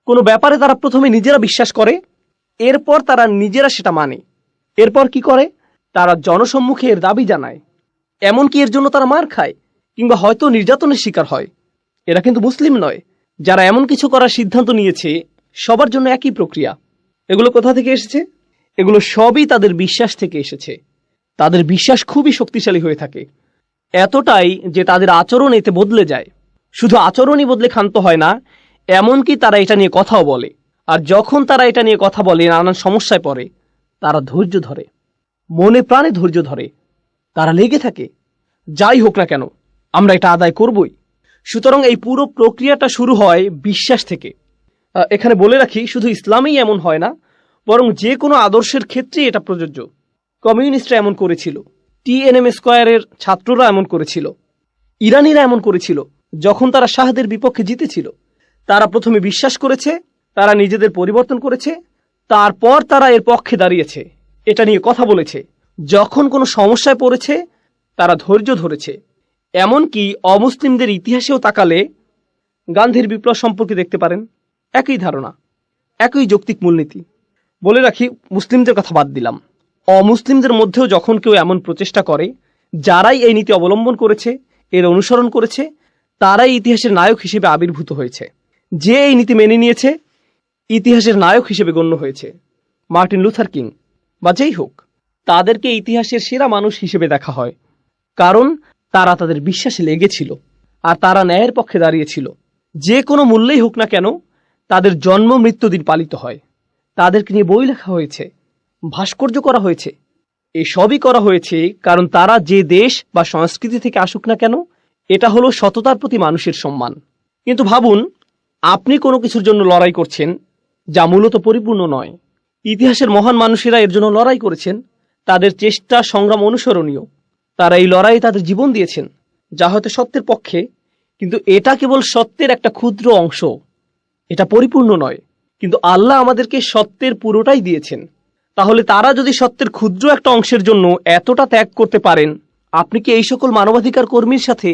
Speaker 1: কোনো ব্যাপারে তারা প্রথমে নিজেরা বিশ্বাস করে, এরপর তারা নিজেরা সেটা মানে। এরপর কি করে? তারা জনসম্মুখে এর দাবি জানায়, এমনকি এর জন্য তারা মার খায় কিংবা হয়তো নির্যাতনের শিকার হয়। এরা কিন্তু মুসলিম নয়। যারা এমন কিছু করার সিদ্ধান্ত নিয়েছে, সবার জন্য একই প্রক্রিয়া। এগুলো কোথা থেকে এসেছে? এগুলো সবই তাদের বিশ্বাস থেকে এসেছে। তাদের বিশ্বাস খুবই শক্তিশালী হয়ে থাকে, এতটাই যে তাদের আচরণ এতে বদলে যায়। শুধু আচরণই বদলে ক্ষান্ত হয় না, এমনকি তারা এটা নিয়ে কথাও বলে। আর যখন তারা এটা নিয়ে কথা বলে, নানান সমস্যায় পড়ে, তারা ধৈর্য ধরে, মনে প্রাণে ধৈর্য ধরে, তারা লেগে থাকে। যাই হোক না কেন, আমরা এটা আদায় করবই। সুতরাং এই পুরো প্রক্রিয়াটা শুরু হয় বিশ্বাস থেকে। এখানে বলে রাখি, শুধু ইসলামেই এমন হয় না, বরং যে কোনো আদর্শের ক্ষেত্রে এটা প্রযোজ্য। কমিউনিস্টরা এমন করেছিল, টিএনএম স্কয়ারের ছাত্ররা এমন করেছিল, ইরানিরা এমন করেছিল। যখন তারা শাহদের বিপক্ষে জিতেছিল, তারা প্রথমে বিশ্বাস করেছে, তারা নিজেদের পরিবর্তন করেছে, তারপর তারা এর পক্ষে দাঁড়িয়েছে, এটা নিয়ে কথা বলেছে। যখন কোনো সমস্যায় পড়েছে, তারা ধৈর্য ধরেছে। এমনকি অমুসলিমদের ইতিহাসেও তাকালে গান্ধীর বিপ্লব সম্পর্কে দেখতে পারেন, একই ধারণা, একই যৌক্তিক মূলনীতি। বলে রাখি, মুসলিমদের কথা বাদ দিলাম, অমুসলিমদের মধ্যেও যখন কেউ এমন প্রচেষ্টা করে, যারাই এই নীতি অবলম্বন করেছে, এর অনুসরণ করেছে, তারাই ইতিহাসের নায়ক হিসেবে আবির্ভূত হয়েছে। যে এই নীতি মেনে নিয়েছে, ইতিহাসের নায়ক হিসেবে গণ্য হয়েছে। মার্টিন লুথার কিং বা যেই হোক, তাদেরকে ইতিহাসের সেরা মানুষ হিসেবে দেখা হয়, কারণ তারা তাদের বিশ্বাসে লেগেছিল আর তারা ন্যায়ের পক্ষে দাঁড়িয়েছিল। যে কোনো মূল্যেই হোক না কেন, তাদের জন্ম মৃত্যুদিন পালিত হয়, তাদেরকে নিয়ে বই লেখা হয়েছে, ভাস্কর্য করা হয়েছে। এসবই করা হয়েছে কারণ তারা যে দেশ বা সংস্কৃতি থেকে আসুক না কেন, এটা হলো সততার প্রতি মানুষের সম্মান। কিন্তু ভাবুন, আপনি কোনো কিছুর জন্য লড়াই করছেন যা মূলত পরিপূর্ণ নয়। ইতিহাসের মহান মানুষেরা এর জন্য লড়াই করেছেন, তাদের চেষ্টা সংগ্রাম অনুসরণীয়। তারা এই লড়াইয়ে তাদের জীবন দিয়েছেন, যা হয়তো সত্যের পক্ষে, কিন্তু এটা কেবল সত্যের একটা ক্ষুদ্র অংশ, এটা পরিপূর্ণ নয়। কিন্তু আল্লাহ আমাদেরকে সত্যের পুরোটাই দিয়েছেন। তাহলে তারা যদি সত্যের ক্ষুদ্র একটা অংশের জন্য এতটা ত্যাগ করতে পারেন, আপনি কি এই সকল মানবাধিকার কর্মীর সাথে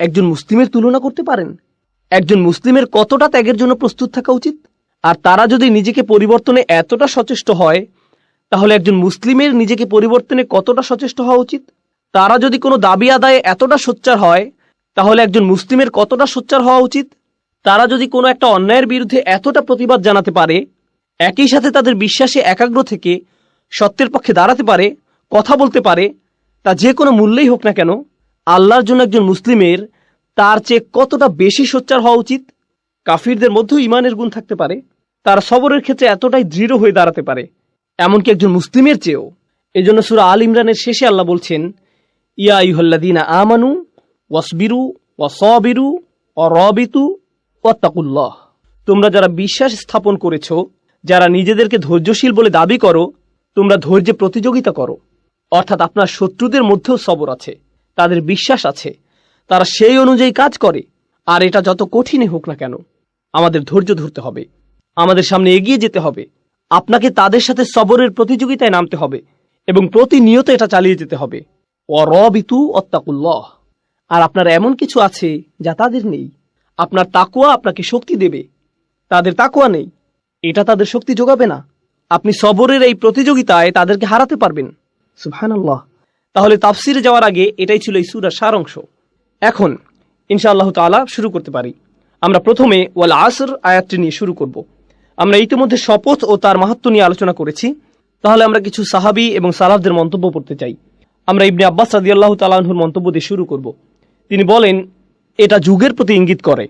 Speaker 1: একজন মুসলিমের তুলনা করতে পারেন? একজন মুসলিমের কতটা ত্যাগের জন্য প্রস্তুত থাকা উচিত? আর তারা যদি নিজেকে পরিবর্তনে এতটা সচেষ্ট হয়, তাহলে একজন মুসলিমের নিজেকে পরিবর্তনে কতটা সচেষ্ট হওয়া উচিত? তারা যদি কোনো দাবি আদায়ে এতটা সোচ্চার হয়, তাহলে একজন মুসলিমের কতটা সোচ্চার হওয়া উচিত? তারা যদি কোনো একটা অন্যায়ের বিরুদ্ধে এতটা প্রতিবাদ জানাতে পারে, একই সাথে তাদের বিশ্বাসে একাগ্র থেকে সত্যের পক্ষে দাঁড়াতে পারে, কথা বলতে পারে, তা যে কোনো মূল্যেই হোক না কেন, আল্লাহর জন্য একজন মুসলিমের তার চেয়ে কতটা বেশি সোচ্চার হওয়া উচিত? কাফিরদের মধ্যেও ইমানের গুণ থাকতে পারে, তারা সবরের ক্ষেত্রে এতটাই দৃঢ় হয়ে দাঁড়াতে পারে, এমনকি একজন মুসলিমের চেয়েও। এই জন্য সূরা আল ইমরানের শেষে আল্লাহ বলছেন, ইয়া আইয়ুহাল্লাযীনা আমানু ওয়াসবিরু ওয়াসাবিরু ওয়ারাবিতু ওয়াত্তাকুল্লাহ। তোমরা যারা বিশ্বাস স্থাপন করেছো, যারা নিজেদেরকে ধৈর্যশীল বলে দাবি করো, তোমরা ধৈর্যে প্রতিযোগিতা করো। অর্থাৎ আপনার শত্রুদের মধ্যেও সবর আছে, তাদের বিশ্বাস আছে, তারা সেই অনুযায়ী কাজ করে। আর এটা যত কঠিনই হোক না কেন, আমাদের ধৈর্য ধরতে হবে, আমাদের সামনে এগিয়ে যেতে হবে। আপনাকে তাদের সাথে সবরের প্রতিযোগিতায় নামতে হবে এবং প্রতিনিয়ত এটা চালিয়ে যেতে হবে। ওয়ারাবিতু ওয়াত্তাকুল্লাহ। আর আপনার এমন কিছু আছে যা তাদের নেই। আপনার তাকওয়া আপনাকে শক্তি দেবে, তাদের তাকওয়া নেই, এটা তাদের শক্তি যোগাবে না। আপনি সবরের এই প্রতিযোগিতায় তাদেরকে হারাতে পারবেন। সুবহানাল্লাহ। তাহলে তাফসিরে যাওয়ার আগে এটাই ছিল এই সূরার সারাংশ। এখন ইনশাআল্লাহ তাআলা শুরু করতে পারি। আমরা প্রথমে ওয়াল আসর আয়াতটি নিয়ে শুরু করব। আমরা ইতিমধ্যে শপথ ও তার মাহাত্ম্য নিয়ে আলোচনা করেছি। তাহলে আমরা কিছু সাহাবী এবং সালাফদের মন্তব্য পড়তে চাই। আমরা ইবনে আব্বাস রাদিয়াল্লাহু তাআলা আনহুর মন্তব্য দিয়ে শুরু করব। তিনি বলেন, এটা যুগের প্রতি ইঙ্গিত করে,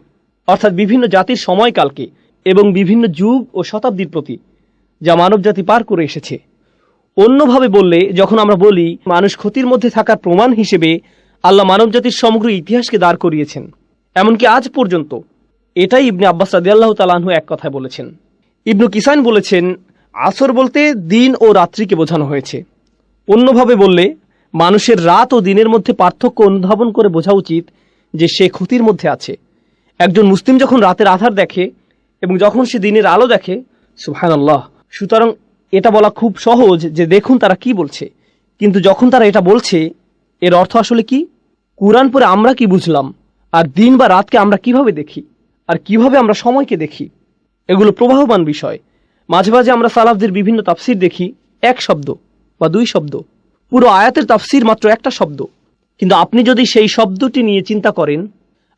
Speaker 1: অর্থাৎ বিভিন্ন জাতির সময়কালকে এবং বিভিন্ন যুগ ও শতাব্দীর প্রতি, যা মানবজাতি পার করে এসেছে। অন্যভাবে বললে, যখন আমরা বলি মানুষ ক্ষতির মধ্যে থাকার প্রমাণ হিসেবে আল্লাহ মানবজাতির সমগ্র ইতিহাসকে দাঁড় করিয়েছেন, এমনকি আজ পর্যন্ত, এটাই ইবনে আব্বাস রাদিয়াল্লাহু তাআলা আনহু এক কথায় বলেছেন। ইবনু কিসান বলেছেন, আসর বলতে দিন ও রাত্রিকে বোঝানো হয়েছে। অন্যভাবে বললে, মানুষের রাত ও দিনের মধ্যে পার্থক্য অনুধাবন করে বোঝা উচিত যে সে ক্ষতির মধ্যে আছে। একজন মুসলিম যখন রাতের আধার দেখে এবং যখন সে দিনের আলো দেখে, সুবহানাল্লাহ। সুতরাং এটা বলা খুব সহজ যে দেখুন তারা কি বলছে, কিন্তু যখন তারা এটা বলছে, এর অর্থ আসলে কি? কুরআন পড়ে আমরা কি বুঝলাম, আর দিন বা রাতকে আমরা কিভাবে দেখি, আর কিভাবে আমরা সময়কে দেখি, এগুলো প্রবাহমান বিষয়। মাঝে মাঝে আমরা সালাফদের বিভিন্ন তাফসির দেখি, এক শব্দ বা দুই শব্দ, পুরো আয়াতের তাফসির মাত্র একটা শব্দ। কিন্তু আপনি যদি সেই শব্দটি নিয়ে চিন্তা করেন,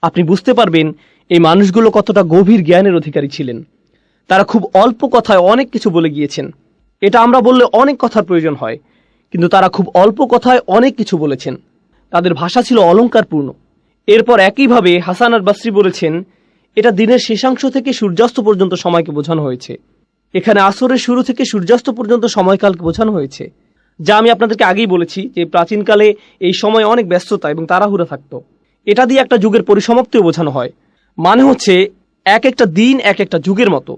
Speaker 1: আপনি বুঝতে পারবেন এই মানুষগুলো কতটা গভীর জ্ঞানের অধিকারী ছিলেন। তারা খুব অল্প কথায় অনেক কিছু বলে গিয়েছেন। এটা আমরা বললে অনেক কথার প্রয়োজন হয়, কিন্তু তারা খুব অল্প কথায় অনেক কিছু বলেছেন। তাদের ভাষা ছিল অলংকারপূর্ণ। এরপর একইভাবে হাসান আল বসরি বলেছেন, এটা দিনের শেষাংশ থেকে সূর্যাস্ত পর্যন্ত সময়কে বোঝানো হয়েছে। এখানে আসরের শুরু থেকে সূর্যাস্ত পর্যন্ত সময়কালকে বোঝানো হয়েছে, যা আমি আপনাদেরকে আগেই বলেছি যে প্রাচীনকালে এই সময় অনেক ব্যস্ততা এবং তাড়াহুড়া থাকতো। এটা দিয়ে একটা যুগের পরিসমাপ্তিও বোঝানো হয়। মানে হচ্ছে এক একটা দিন এক একটা যুগের মতো,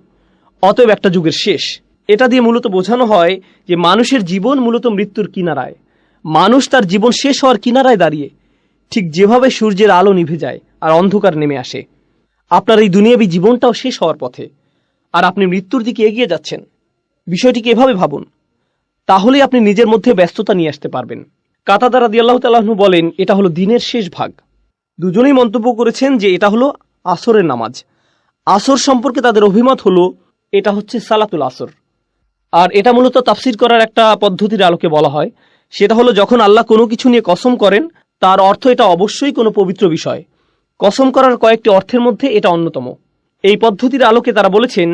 Speaker 1: অতএব একটা যুগের শেষ। এটা দিয়ে মূলত বোঝানো হয় যে মানুষের জীবন মূলত মৃত্যুর কিনারায়। মানুষ তার জীবন শেষ হওয়ার কিনারায় দাঁড়িয়ে, ঠিক যেভাবে সূর্যের আলো নিভে যায় আর অন্ধকার নেমে আসে। আপনার এই দুনিয়াবী জীবনটাও শেষ হওয়ার পথে, আর আপনি মৃত্যুর দিকে এগিয়ে যাচ্ছেন। বিষয়টিকে এভাবে ভাবুন, তাহলেই আপনি নিজের মধ্যে ব্যস্ততা নিয়ে আসতে পারবেন। কাতাদা রাদিয়াল্লাহু তাআলা আনহু বলেন, এটা হলো দিনের শেষ ভাগ। দুজনেই মন্তব্য করেছেন যে এটা হলো আসরের নামাজ। আসর সম্পর্কে তাদের অভিমত হলো এটা হচ্ছে সালাতুল আসর। আর এটা মূলত তাফসির করার একটা পদ্ধতির আলোকে বলা হয়। সেটা হলো যখন আল্লাহ কোনো কিছু নিয়ে কসম করেন, তার অর্থ এটা অবশ্যই কোনো পবিত্র বিষয়। কসম করার কয়েকটি অর্থের মধ্যে এটা অন্যতম। এই পদ্ধতির আলোকে তারা বলেছেন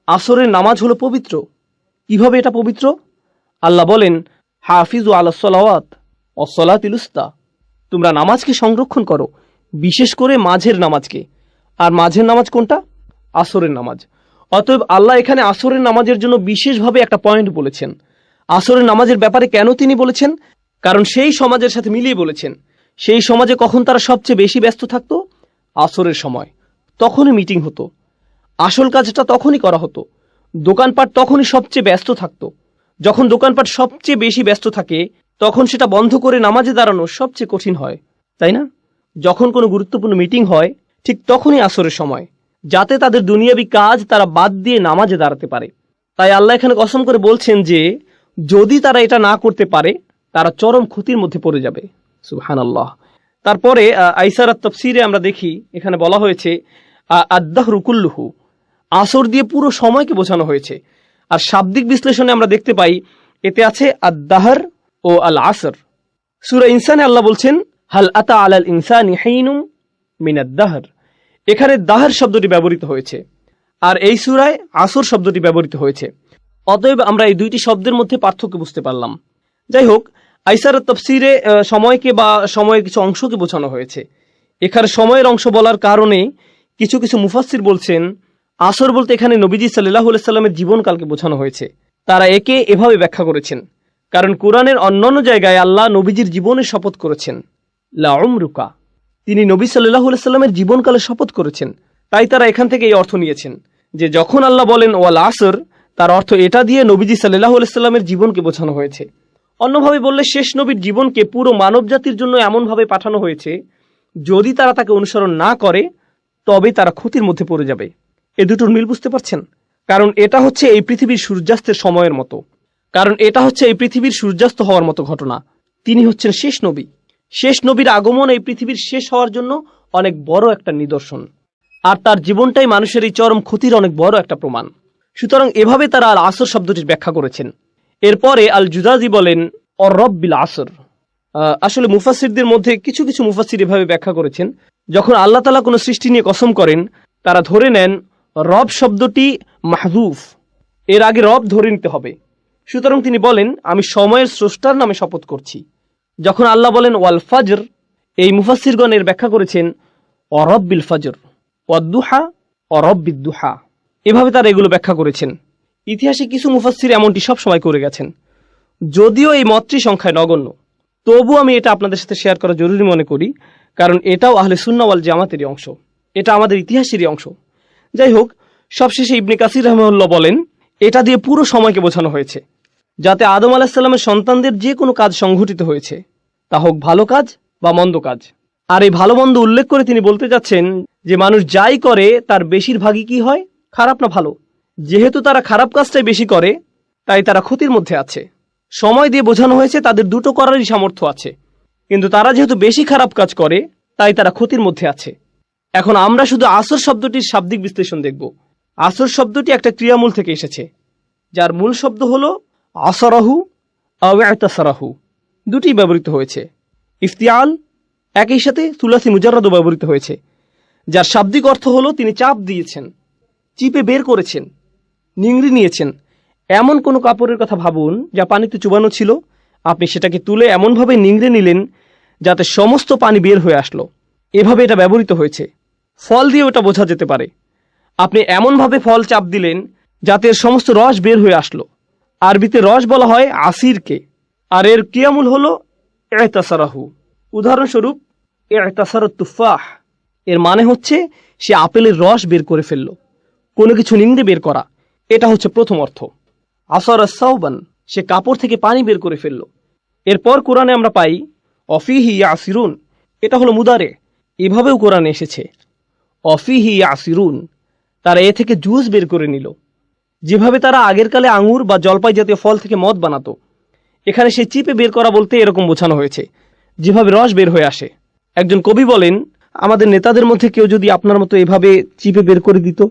Speaker 1: আসরের নামাজ হলো পবিত্র। কিভাবে এটা পবিত্র? আল্লাহ বলেন, হাফিজু আলাস সালাওয়াত ওয়াস সালাতিল উস্তা, তোমরা নামাজকে সংরক্ষণ করো, বিশেষ করে মাঝের নামাজকে। আর মাঝের নামাজ কোনটা? আসরের নামাজ। অতএব আল্লাহ এখানে আসরের নামাজের জন্য বিশেষভাবে একটা পয়েন্ট বলেছেন। আসরের নামাজের ব্যাপারে কেন তিনি বলেছেন? কারণ সেই সমাজের সাথে মিলিয়ে বলেছেন। সেই সমাজে কখন তারা সবচেয়ে বেশি ব্যস্ত থাকতো? আসরের সময়। তখনই মিটিং হতো, আসল কাজটা তখনই করা হতো। দোকানপাট তখনই সবচেয়ে ব্যস্ত থাকতো। যখন দোকানপাট সবচেয়ে বেশি ব্যস্ত থাকে, তখন সেটা বন্ধ করে নামাজে দাঁড়ানো সবচেয়ে কঠিন হয়, তাই না? যখন কোনো গুরুত্বপূর্ণ মিটিং হয়, ঠিক তখনই আসরের সময়, যাতে তাদের দুনিয়াবী কাজ তারা বাদ দিয়ে নামাজে দাঁড়াতে পারে। তাই আল্লাহ এখানে কসম করে বলছেন যে যদি তারা এটা না করতে পারে, তারা চরম ক্ষতির মধ্যে পড়ে যাবে। সুবহানাল্লাহ। তারপরে আইসারাত তাফসিরে আমরা দেখি, এখানে বলা হয়েছে আদ-দাহরু কুল্লুহু, আসর দিয়ে পুরো সময়কে বোঝানো হয়েছে। আর শাব্দিক বিশ্লেষণে আমরা দেখতে পাই এতে আছে আদ-দাহর ও আল আসর। সূরা ইনসানে আল্লাহ বলছেন, হাল আতা আলাল ইনসানি হিনুম মিনাদ দাহর। এখানে দাহর শব্দটি ব্যবহৃত হয়েছে, আর এই সূরায় আসর শব্দটি ব্যবহৃত হয়েছে। অতএব আমরা এই দুইটি শব্দের মধ্যে পার্থক্য বুঝতে পারলাম। যাই হোক, আইসারাত তাফসিরে সময়কে বা সময়ের কিছু অংশকে বোঝানো হয়েছে। এখানে সময়ের অংশ বলার কারণে কিছু কিছু মুফাসসির বলছেন আসর বলতে এখানে নবীজি সাল্লাল্লাহু আলাইহি সাল্লামের জীবনকালকে বোঝানো হয়েছে। তারা একে এভাবে ব্যাখ্যা করেছেন, কারণ কোরআনের অন্যান্য জায়গায় আল্লাহ নবীজির জীবনের শপথ করেছেন, লা উমরুকা, তিনি নবী সাল্লাল্লাহু আলাইহি সাল্লামের জীবনকালে শপথ করেছেন। তাই তারা এখান থেকে এই অর্থ নিয়েছেন যে যখন আল্লাহ বলেন ওয়াল আসর, তার অর্থ এটা দিয়ে নবীজি সাল্লাল্লাহু আলাইহি সাল্লামের জীবনকে বোঝানো হয়েছে। অন্যভাবে বললে শেষ নবীর জীবনকে পুরো মানব জাতির জন্য এমনভাবে পাঠানো হয়েছে, যদি তারা তাকে অনুসরণ না করে তবে তারা ক্ষতির মধ্যে পড়ে যাবে। এ দুটোর মিল বুঝতে পারছেন? কারণ এটা হচ্ছে এই পৃথিবীর সূর্যাস্তের সময়ের মতো, সূর্যাস্ত হওয়ার মতো ঘটনা। তিনি হচ্ছেন শেষ নবী। শেষ নবীর আগমন এই পৃথিবীর শেষ হওয়ার জন্য অনেক বড় একটা নিদর্শন, আর তার জীবনটাই মানুষের এই চরম ক্ষতির অনেক বড় একটা প্রমাণ। সুতরাং এভাবে তারা আল আসর শব্দটির ব্যাখ্যা করেছেন। এরপরে আল জুজাজি বলেন অর-রব্বিল আসর। আসলে মুফাসসিরদের মধ্যে কিছু কিছু মুফাসসির এভাবে ব্যাখ্যা করেছেন, যখন আল্লাহ তাআলা কোনো সৃষ্টি নিয়ে কসম করেন, তারা ধরে নেন রব শব্দটি মাহযুফ, এর আগে রব ধরে নিতে হবে। সুতরাং তিনি বলেন আমি সময়ের স্রষ্টার নামে শপথ করছি। যখন আল্লাহ বলেন ওয়াল ফাজর, এই মুফাসসিরগণ এর ব্যাখ্যা করেছেন অরব্বিল ফাজর, ওয়াদ-দুহা, অরব্বিদ দুহা। এভাবে তারা এগুলো ব্যাখ্যা করেছেন। ইতিহাসে কিছু মুফাসসির এমনটি সব সময় করে গেছেন। যদিও এই মতটি সংখ্যায় নগণ্য, তবু আমি এটা আপনাদের সাথে শেয়ার করা জরুরি মনে করি, কারণ এটাও আহলে সুন্নাহ ওয়াল জামাতেরই অংশ, এটা আমাদের ইতিহাসেরই অংশ। যাই হোক, সবশেষে ইবনে কাসির রাহিমাহুল্লাহ বলেন এটা দিয়ে পুরো সময়কে বোঝানো হয়েছে, যাতে আদম আলাইহিস সালামের সন্তানদের যে কোনো কাজ সংঘটিত হয়েছে, তা হোক ভালো কাজ বা মন্দ কাজ। আর এই ভালো মন্দ উল্লেখ করে তিনি বলতে যাচ্ছেন যে মানুষ যাই করে তার বেশিরভাগই কি হয়, খারাপ না ভালো। যেহেতু তারা খারাপ কাজটাই বেশি করে, তাই তারা ক্ষতির মধ্যে আছে। সময় দিয়ে বোঝানো হয়েছে তাদের দুটো করারই সামর্থ্য আছে, কিন্তু তারা যেহেতু বেশি খারাপ কাজ করে, তাই তারা ক্ষতির মধ্যে আছে। এখন আমরা শুধু আসর শব্দটির শাব্দিক বিশ্লেষণ দেখব। আসর শব্দটি একটা ক্রিয়ামূল থেকে এসেছে, যার মূল শব্দ হলো আসরাহু আও ইতাসারাহু, দুটি ব্যবহৃত হয়েছে। ইফতিয়াল একই সাথে সুলাসি মুজাররাদও ব্যবহৃত হয়েছে, যার শাব্দিক অর্থ হলো তিনি চাপ দিয়েছেন, চিপে বের করেছেন, নিংড়ে নিয়েছেন। এমন কোনো কাপড়ের কথা ভাবুন যা পানিতে চুবানো ছিল, আপনি সেটাকে তুলে এমনভাবে নিংড়ে নিলেন যাতে সমস্ত পানি বের হয়ে আসলো। এভাবে এটা ব্যবহৃত হয়েছে। ফল দিয়ে ওটা বোঝা যেতে পারে, আপনি এমনভাবে ফল চাপ দিলেন যাতে এর সমস্ত রস বের হয়ে আসলো। আরবিতে রস বলা হয় আসিরকে, আর এর ক্রিয়ামূল হলো ইতাসারাহু। উদাহরণস্বরূপ ইতাসারাত তুফাহ, এর মানে হচ্ছে সে আপেলের রস বের করে ফেলল, কোনো কিছু নিংড়ে বের করা। এটা হচ্ছে প্রথম অর্থ। আসরা সাওবান, সে কাপড় থেকে পানি বের করে ফেলল। এরপর কোরআনে আমরা পাই অফিহি ইয়াসিরুন, এটা হলো মুদারে। এভাবেও কোরআনে এসেছে অফিহি ইয়াসিরুন, তারা এ থেকে জুস বের করে নিল। যেভাবে তারা আগের কালে আঙুর বা জলপাই জাতীয় ফল থেকে মদ বানাতো, এখানে সে চিপে বের করা বলতে এরকম বোঝানো হয়েছে, যেভাবে রস বের হয়ে আসে। একজন কবি বলেন আমাদের নেতাদের মধ্যে কেউ যদি আপনার মতো এভাবে চিপে বের করে দিত,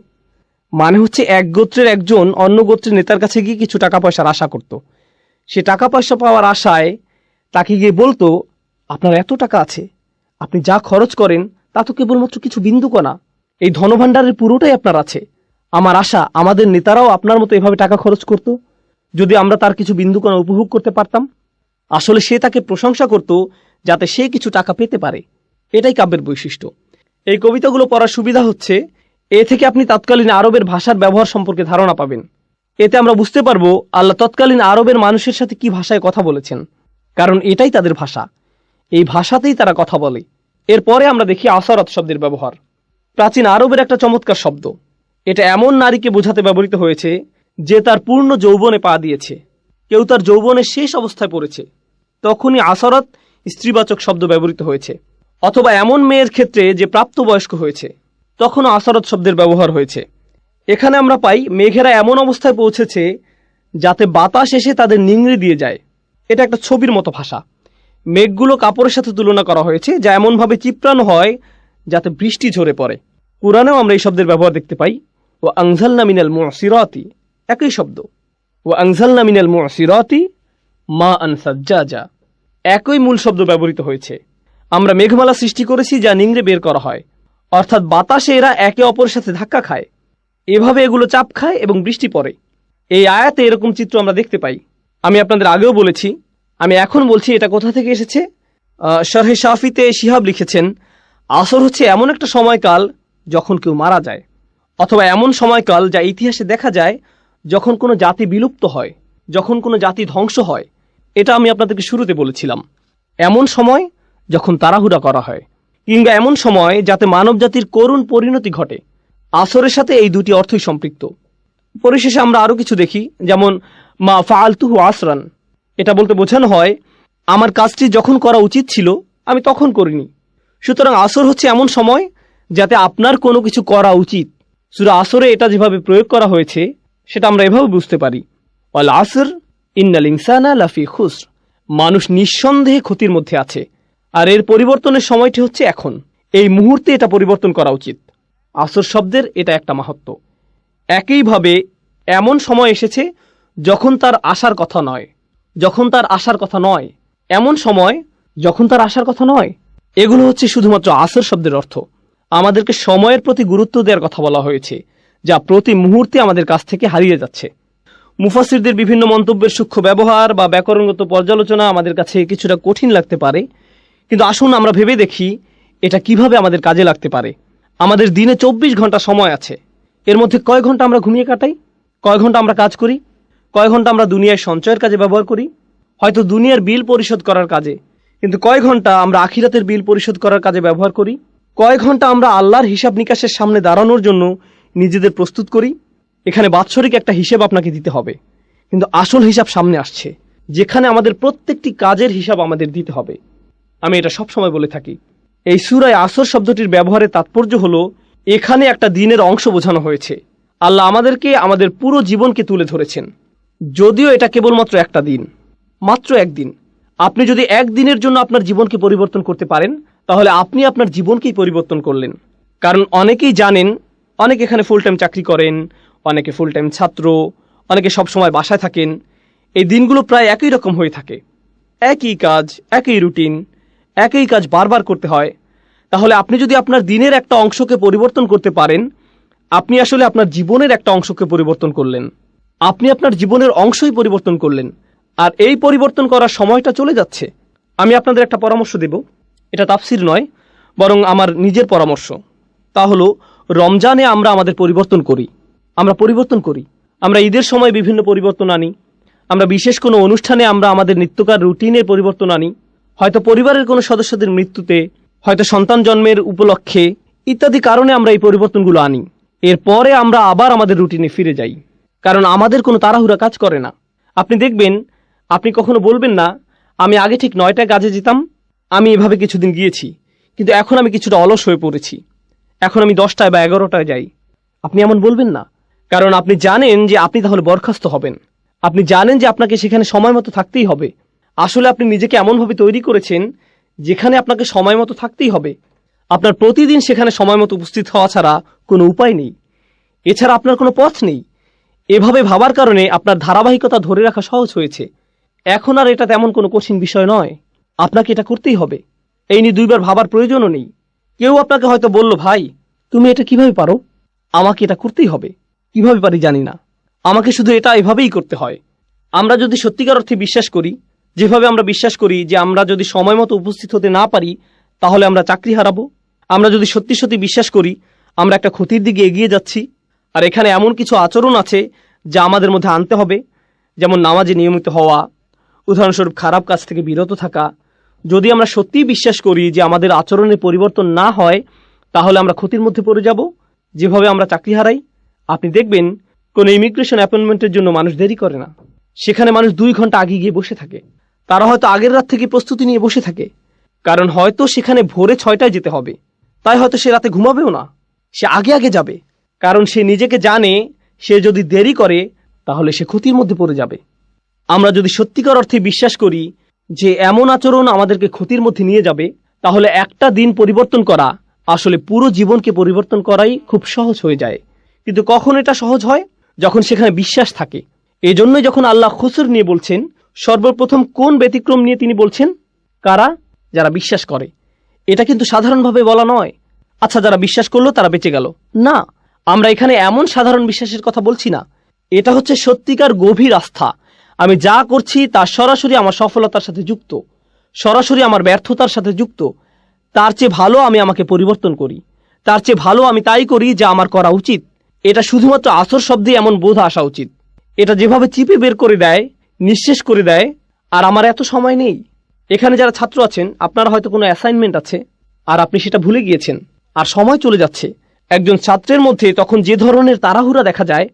Speaker 1: মানে হচ্ছে এক গোত্রের একজন অন্য গোত্রের নেতার কাছে গিয়ে কিছু টাকা পয়সার আশা করত। সে টাকা পয়সা পাওয়ার আশায় তাকে গিয়ে বলতো আপনার এত টাকা আছে, আপনি যা খরচ করেন তা তো কেবলমাত্র কিছু বিন্দুকণা, এই ধনভাণ্ডারের পুরোটাই আপনার আছে। আমার আশা আমাদের নেতারাও আপনার মতো এভাবে টাকা খরচ করত, যদি আমরা তার কিছু বিন্দুকণা উপভোগ করতে পারতাম। আসলে সে তাকে প্রশংসা করত যাতে সে কিছু টাকা পেতে পারে। এটাই কাব্যের বৈশিষ্ট্য। এই কবিতাগুলো পড়ার সুবিধা হচ্ছে এ থেকে আপনি তৎকালীন আরবের ভাষার ব্যবহার সম্পর্কে ধারণা পাবেন। এতে আমরা বুঝতে পারবো আল্লাহ তৎকালীন আরবের মানুষের সাথে কি ভাষায় কথা বলেছেন, কারণ এটাই তাদের ভাষা, এই ভাষাতেই তারা কথা বলে। এরপরে আমরা দেখি আসরাত শব্দের ব্যবহার। প্রাচীন আরবের একটা চমৎকার শব্দ। এটা এমন নারীকে বোঝাতে ব্যবহৃত হয়েছে যে তার পূর্ণ যৌবনে পা দিয়েছে, কেউ তার যৌবনের শেষ অবস্থায় পড়েছে, তখনই আসরাত স্ত্রীবাচক শব্দ ব্যবহৃত হয়েছে। অথবা এমন মেয়ের ক্ষেত্রে যে প্রাপ্তবয়স্ক হয়েছে, তখনও আসরাত শব্দের ব্যবহার হয়েছে। এখানে আমরা পাই মেঘেরা এমন অবস্থায় পৌঁছেছে যাতে বাতাস এসে তাদের নিংড়ে দিয়ে যায়। এটা একটা ছবির মতো ভাষা। মেঘগুলো কাপড়ের সাথে তুলনা করা হয়েছে, যা এমনভাবে চিপড়ানো হয় যাতে বৃষ্টি ঝরে পড়ে। কুরআনেও আমরা এই শব্দের ব্যবহার দেখতে পাই। ও আনজালনা মিনাল মুসিরাতি, একই শব্দ। ও আনজালনা মিনাল মুসিরাতি মা আন সাজ্জাজা, একই মূল শব্দ ব্যবহৃত হয়েছে। আমরা মেঘমালা সৃষ্টি করেছি যা নিংড়ে বের করা হয়, অর্থাৎ বাতাসে এরা একে অপরের সাথে ধাক্কা খায়, এভাবে এগুলো চাপ খায় এবং বৃষ্টি পড়ে। এই আয়াতে এরকম চিত্র আমরা দেখতে পাই। আমি আপনাদের আগেও বলেছি, আমি এখন বলছি এটা কোথা থেকে এসেছে। শরহে শাফিতে শিহাব লিখেছেন আসর হচ্ছে এমন একটা সময়কাল যখন কেউ মারা যায়, অথবা এমন সময়কাল যা ইতিহাসে দেখা যায় যখন কোনো জাতি বিলুপ্ত হয়, যখন কোনো জাতি ধ্বংস হয়। এটা আমি আপনাদেরকে শুরুতে বলেছিলাম। এমন সময় যখন তাড়াহুড়া করা হয়, কিংবা এমন সময় যাতে মানব জাতির করুণ পরিণতি ঘটে। আসরের সাথে এই দুটি অর্থই সম্পৃক্ত। পরিশেষে আমরা আরও কিছু দেখি, যেমন মা ফাআলতুহু আসরান। এটা বলতে বোঝানো হয় আমার কাজটি যখন করা উচিত ছিল আমি তখন করিনি। সুতরাং আসর হচ্ছে এমন সময় যাতে আপনার কোনো কিছু করা উচিত। সূরা আসরে এটা যেভাবে প্রয়োগ করা হয়েছে সেটা আমরা এভাবে বুঝতে পারি, ওয়াল আসর ইন্নাল ইনসানা লাফি খুসর। মানুষ নিঃসন্দেহে ক্ষতির মধ্যে আছে, আর এর পরিবর্তনের সময়টি হচ্ছে এখন, এই মুহূর্তে এটা পরিবর্তন করা উচিত। আসর শব্দের এটা একটা মাহাত্ম্য। একইভাবে এমন সময় এসেছে যখন তার আসার কথা নয়, যখন তার আসার কথা নয়, এমন সময় যখন তার আসার কথা নয়। এগুলো হচ্ছে শুধুমাত্র আসর শব্দের অর্থ। আমাদেরকে সময়ের প্রতি গুরুত্ব দেওয়ার কথা বলা হয়েছে, যা প্রতি মুহূর্তে আমাদের কাছ থেকে হারিয়ে যাচ্ছে। মুফাসসিরদের বিভিন্ন মন্তব্যের সূক্ষ্ম ব্যবহার বা ব্যাকরণগত পর্যালোচনা আমাদের কাছে কিছুটা কঠিন লাগতে পারে, কিন্তু আসুন আমরা ভেবে দেখি এটা কিভাবে আমাদের কাজে লাগতে পারে। আমাদের দিনে 24 ঘন্টা সময় আছে। এর মধ্যে কয় ঘন্টা আমরা ঘুমিয়ে কাটাই, কয় ঘন্টা আমরা কাজ করি, কয় ঘন্টা আমরা দুনিয়ায় সঞ্চয়ের কাজে ব্যবহার করি, হয়তো দুনিয়ার বিল পরিশোধ করার কাজে, কিন্তু কয় ঘন্টা আমরা আখিরাতের বিল পরিশোধ করার কাজে ব্যবহার করি, কয় ঘন্টা আমরা আল্লাহর হিসাব নিকাশের সামনে দাঁড়ানোর জন্য নিজেদের প্রস্তুত করি। এখানে বাৎসরিক একটা হিসেব আপনাকে দিতে হবে, কিন্তু আসল হিসাব সামনে আসছে, যেখানে আমাদের প্রত্যেকটি কাজের হিসাব আমাদের দিতে হবে। আমি এটা সবসময় বলে থাকি, এই সূরায় আসর শব্দটির ব্যবহারের তাৎপর্য হলো এখানে একটা দিনের অংশ বোঝানো হয়েছে। আল্লাহ আমাদেরকে আমাদের পুরো জীবনকে তুলে ধরেছেন, যদিও এটা কেবলমাত্র একটা দিন, মাত্র একদিন। আপনি যদি একদিনের জন্য আপনার জীবনকে পরিবর্তন করতে পারেন, তাহলে আপনি আপনার জীবনকেই পরিবর্তন করলেন। কারণ অনেকেই জানেন, অনেকে এখানে ফুল টাইম চাকরি করেন, অনেকে ফুল টাইম ছাত্র, অনেকে সবসময় বাসায় থাকেন। এই দিনগুলো প্রায় একই রকম হয়ে থাকে, একই কাজ, একই রুটিন, একই কাজ বারবার করতে হয়। তাহলে আপনি যদি আপনার দিনের একটা অংশকে পরিবর্তন করতে পারেন, আপনি আসলে আপনার জীবনের একটা অংশকে পরিবর্তন করলেন। আপনি আপনার জীবনের অংশই পরিবর্তন করলেন, আর এই পরিবর্তন করার সময়টা চলে যাচ্ছে। আমি আপনাদের একটা পরামর্শ দেব, এটা তাফসির নয়, বরং আমার নিজের পরামর্শ। তা হলো, রমজানে আমরা আমাদের পরিবর্তন করি, আমরা ঈদের সময় বিভিন্ন পরিবর্তন আনি, আমরা বিশেষ কোনো অনুষ্ঠানে আমরা আমাদের নিত্যকার রুটিনের পরিবর্তন আনি, হয়তো পরিবারের কোনো সদস্যদের মৃত্যুতে, হয়তো সন্তান জন্মের উপলক্ষে, ইত্যাদি কারণে আমরা এই পরিবর্তনগুলো আনি। এরপরে আমরা আবার আমাদের রুটিনে ফিরে যাই, কারণ আমাদের কোনো তাড়াহুড়া কাজ করে না। আপনি দেখবেন, আপনি কখনো বলবেন না আমি আগে ঠিক 9টায় কাজে যেতাম, আমি এভাবে কিছুদিন গিয়েছি, কিন্তু এখন আমি কিছুটা অলস হয়ে পড়েছি, এখন আমি 10টায় বা 11টায় যাই। আপনি এমন বলবেন না, কারণ আপনি জানেন যে আপনি তাহলে বরখাস্ত হবেন। আপনি জানেন যে আপনাকে সেখানে সময় মতো থাকতেই হবে। আসলে আপনি নিজেকে এমনভাবে তৈরি করেছেন যেখানে আপনাকে সময় মতো থাকতেই হবে। আপনার প্রতিদিন সেখানে সময় মতো উপস্থিত হওয়া ছাড়া কোনো উপায় নেই, এছাড়া আপনার কোনো পথ নেই। এভাবে ভাবার কারণে আপনার ধারাবাহিকতা ধরে রাখা সহজ হয়েছে। এখন আর এটা তেমন কোনো কঠিন বিষয় নয়, আপনাকে এটা করতেই হবে। এই নিয়ে দুইবার ভাবার প্রয়োজনও নেই। কেউ আপনাকে হয়তো বলল, ভাই তুমি এটা কিভাবে পারো? আমাকে এটা করতেই হবে। কিভাবে পারি জানি না, আমাকে শুধু এটা এভাবেই করতে হয়। আমরা যদি সত্যিকার অর্থে বিশ্বাস করি, যেভাবে আমরা বিশ্বাস করি যে আমরা যদি সময় মতো উপস্থিত হতে না পারি তাহলে আমরা চাকরি হারাবো, আমরা যদি সত্যি সত্যি বিশ্বাস করি আমরা একটা ক্ষতির দিকে এগিয়ে যাচ্ছি, আর এখানে এমন কিছু আচরণ আছে যা আমাদের মধ্যে আনতে হবে, যেমন নামাজে নিয়মিত হওয়া, উদাহরণস্বরূপ খারাপ কাজ থেকে বিরত থাকা। যদি আমরা সত্যিই বিশ্বাস করি যে আমাদের আচরণের পরিবর্তন না হয় তাহলে আমরা ক্ষতির মধ্যে পড়ে যাব, যেভাবে আমরা চাকরি হারাই। আপনি দেখবেন কোনো ইমিগ্রেশন অ্যাপয়েন্টমেন্টের জন্য মানুষ দেরি করে না, সেখানে মানুষ 2 ঘন্টা আগে গিয়ে বসে থাকে। তারা হয়তো আগের রাত থেকে প্রস্তুতি নিয়ে বসে থাকে, কারণ হয়তো সেখানে ভোরে 6টায় যেতে হবে, তাই হয়তো সে রাতে ঘুমাবেও না, সে আগে আগে যাবে, কারণ সে নিজেকে জানে সে যদি দেরি করে তাহলে সে ক্ষতির মধ্যে পড়ে যাবে। আমরা যদি সত্যিকার অর্থে বিশ্বাস করি যে এমন আচরণ আমাদেরকে ক্ষতির মধ্যে নিয়ে যাবে, তাহলে একটা দিন পরিবর্তন করা আসলে পুরো জীবনকে পরিবর্তন করাই খুব সহজ হয়ে যায়। কিন্তু কখন এটা সহজ হয়? যখন সেখানে বিশ্বাস থাকে। এজন্যই যখন আল্লাহ খুসর নিয়ে বলছেন, সর্বপ্রথম কোন ব্যতিক্রম নিয়ে তিনি বলছেন? কারা? যারা বিশ্বাস করে। এটা কিন্তু সাধারণভাবে বলা নয়, আচ্ছা যারা বিশ্বাস করলো তারা বেঁচে গেল, না। আমরা এখানে এমন সাধারণ বিশ্বাসের কথা বলছি না, এটা হচ্ছে সত্যিকার গভীর আস্থা। আমি যা করছি তা সরাসরি আমার সফলতার সাথে যুক্ত, সরাসরি আমার ব্যর্থতার সাথে যুক্ত। তার চেয়ে ভালো আমি আমাকে পরিবর্তন করি, তার চেয়ে ভালো আমি তাই করি যা আমার করা উচিত। এটা শুধুমাত্র আসর শব্দে এমন বোধ আসা উচিত। এটা যেভাবে চিপে বের করে দেয়, নিঃশেষ করে দেয়, আর আমার এত সময় নেই। এখানে যারা ছাত্র আছেন, আপনারা হয়তো কোনো অ্যাসাইনমেন্ট আছে আর আপনি সেটা ভুলে গিয়েছেন, আর সময় চলে যাচ্ছে। একজন ছাত্রের মধ্যে তখন যে ধরনের তাড়াহুড়া দেখা যায়,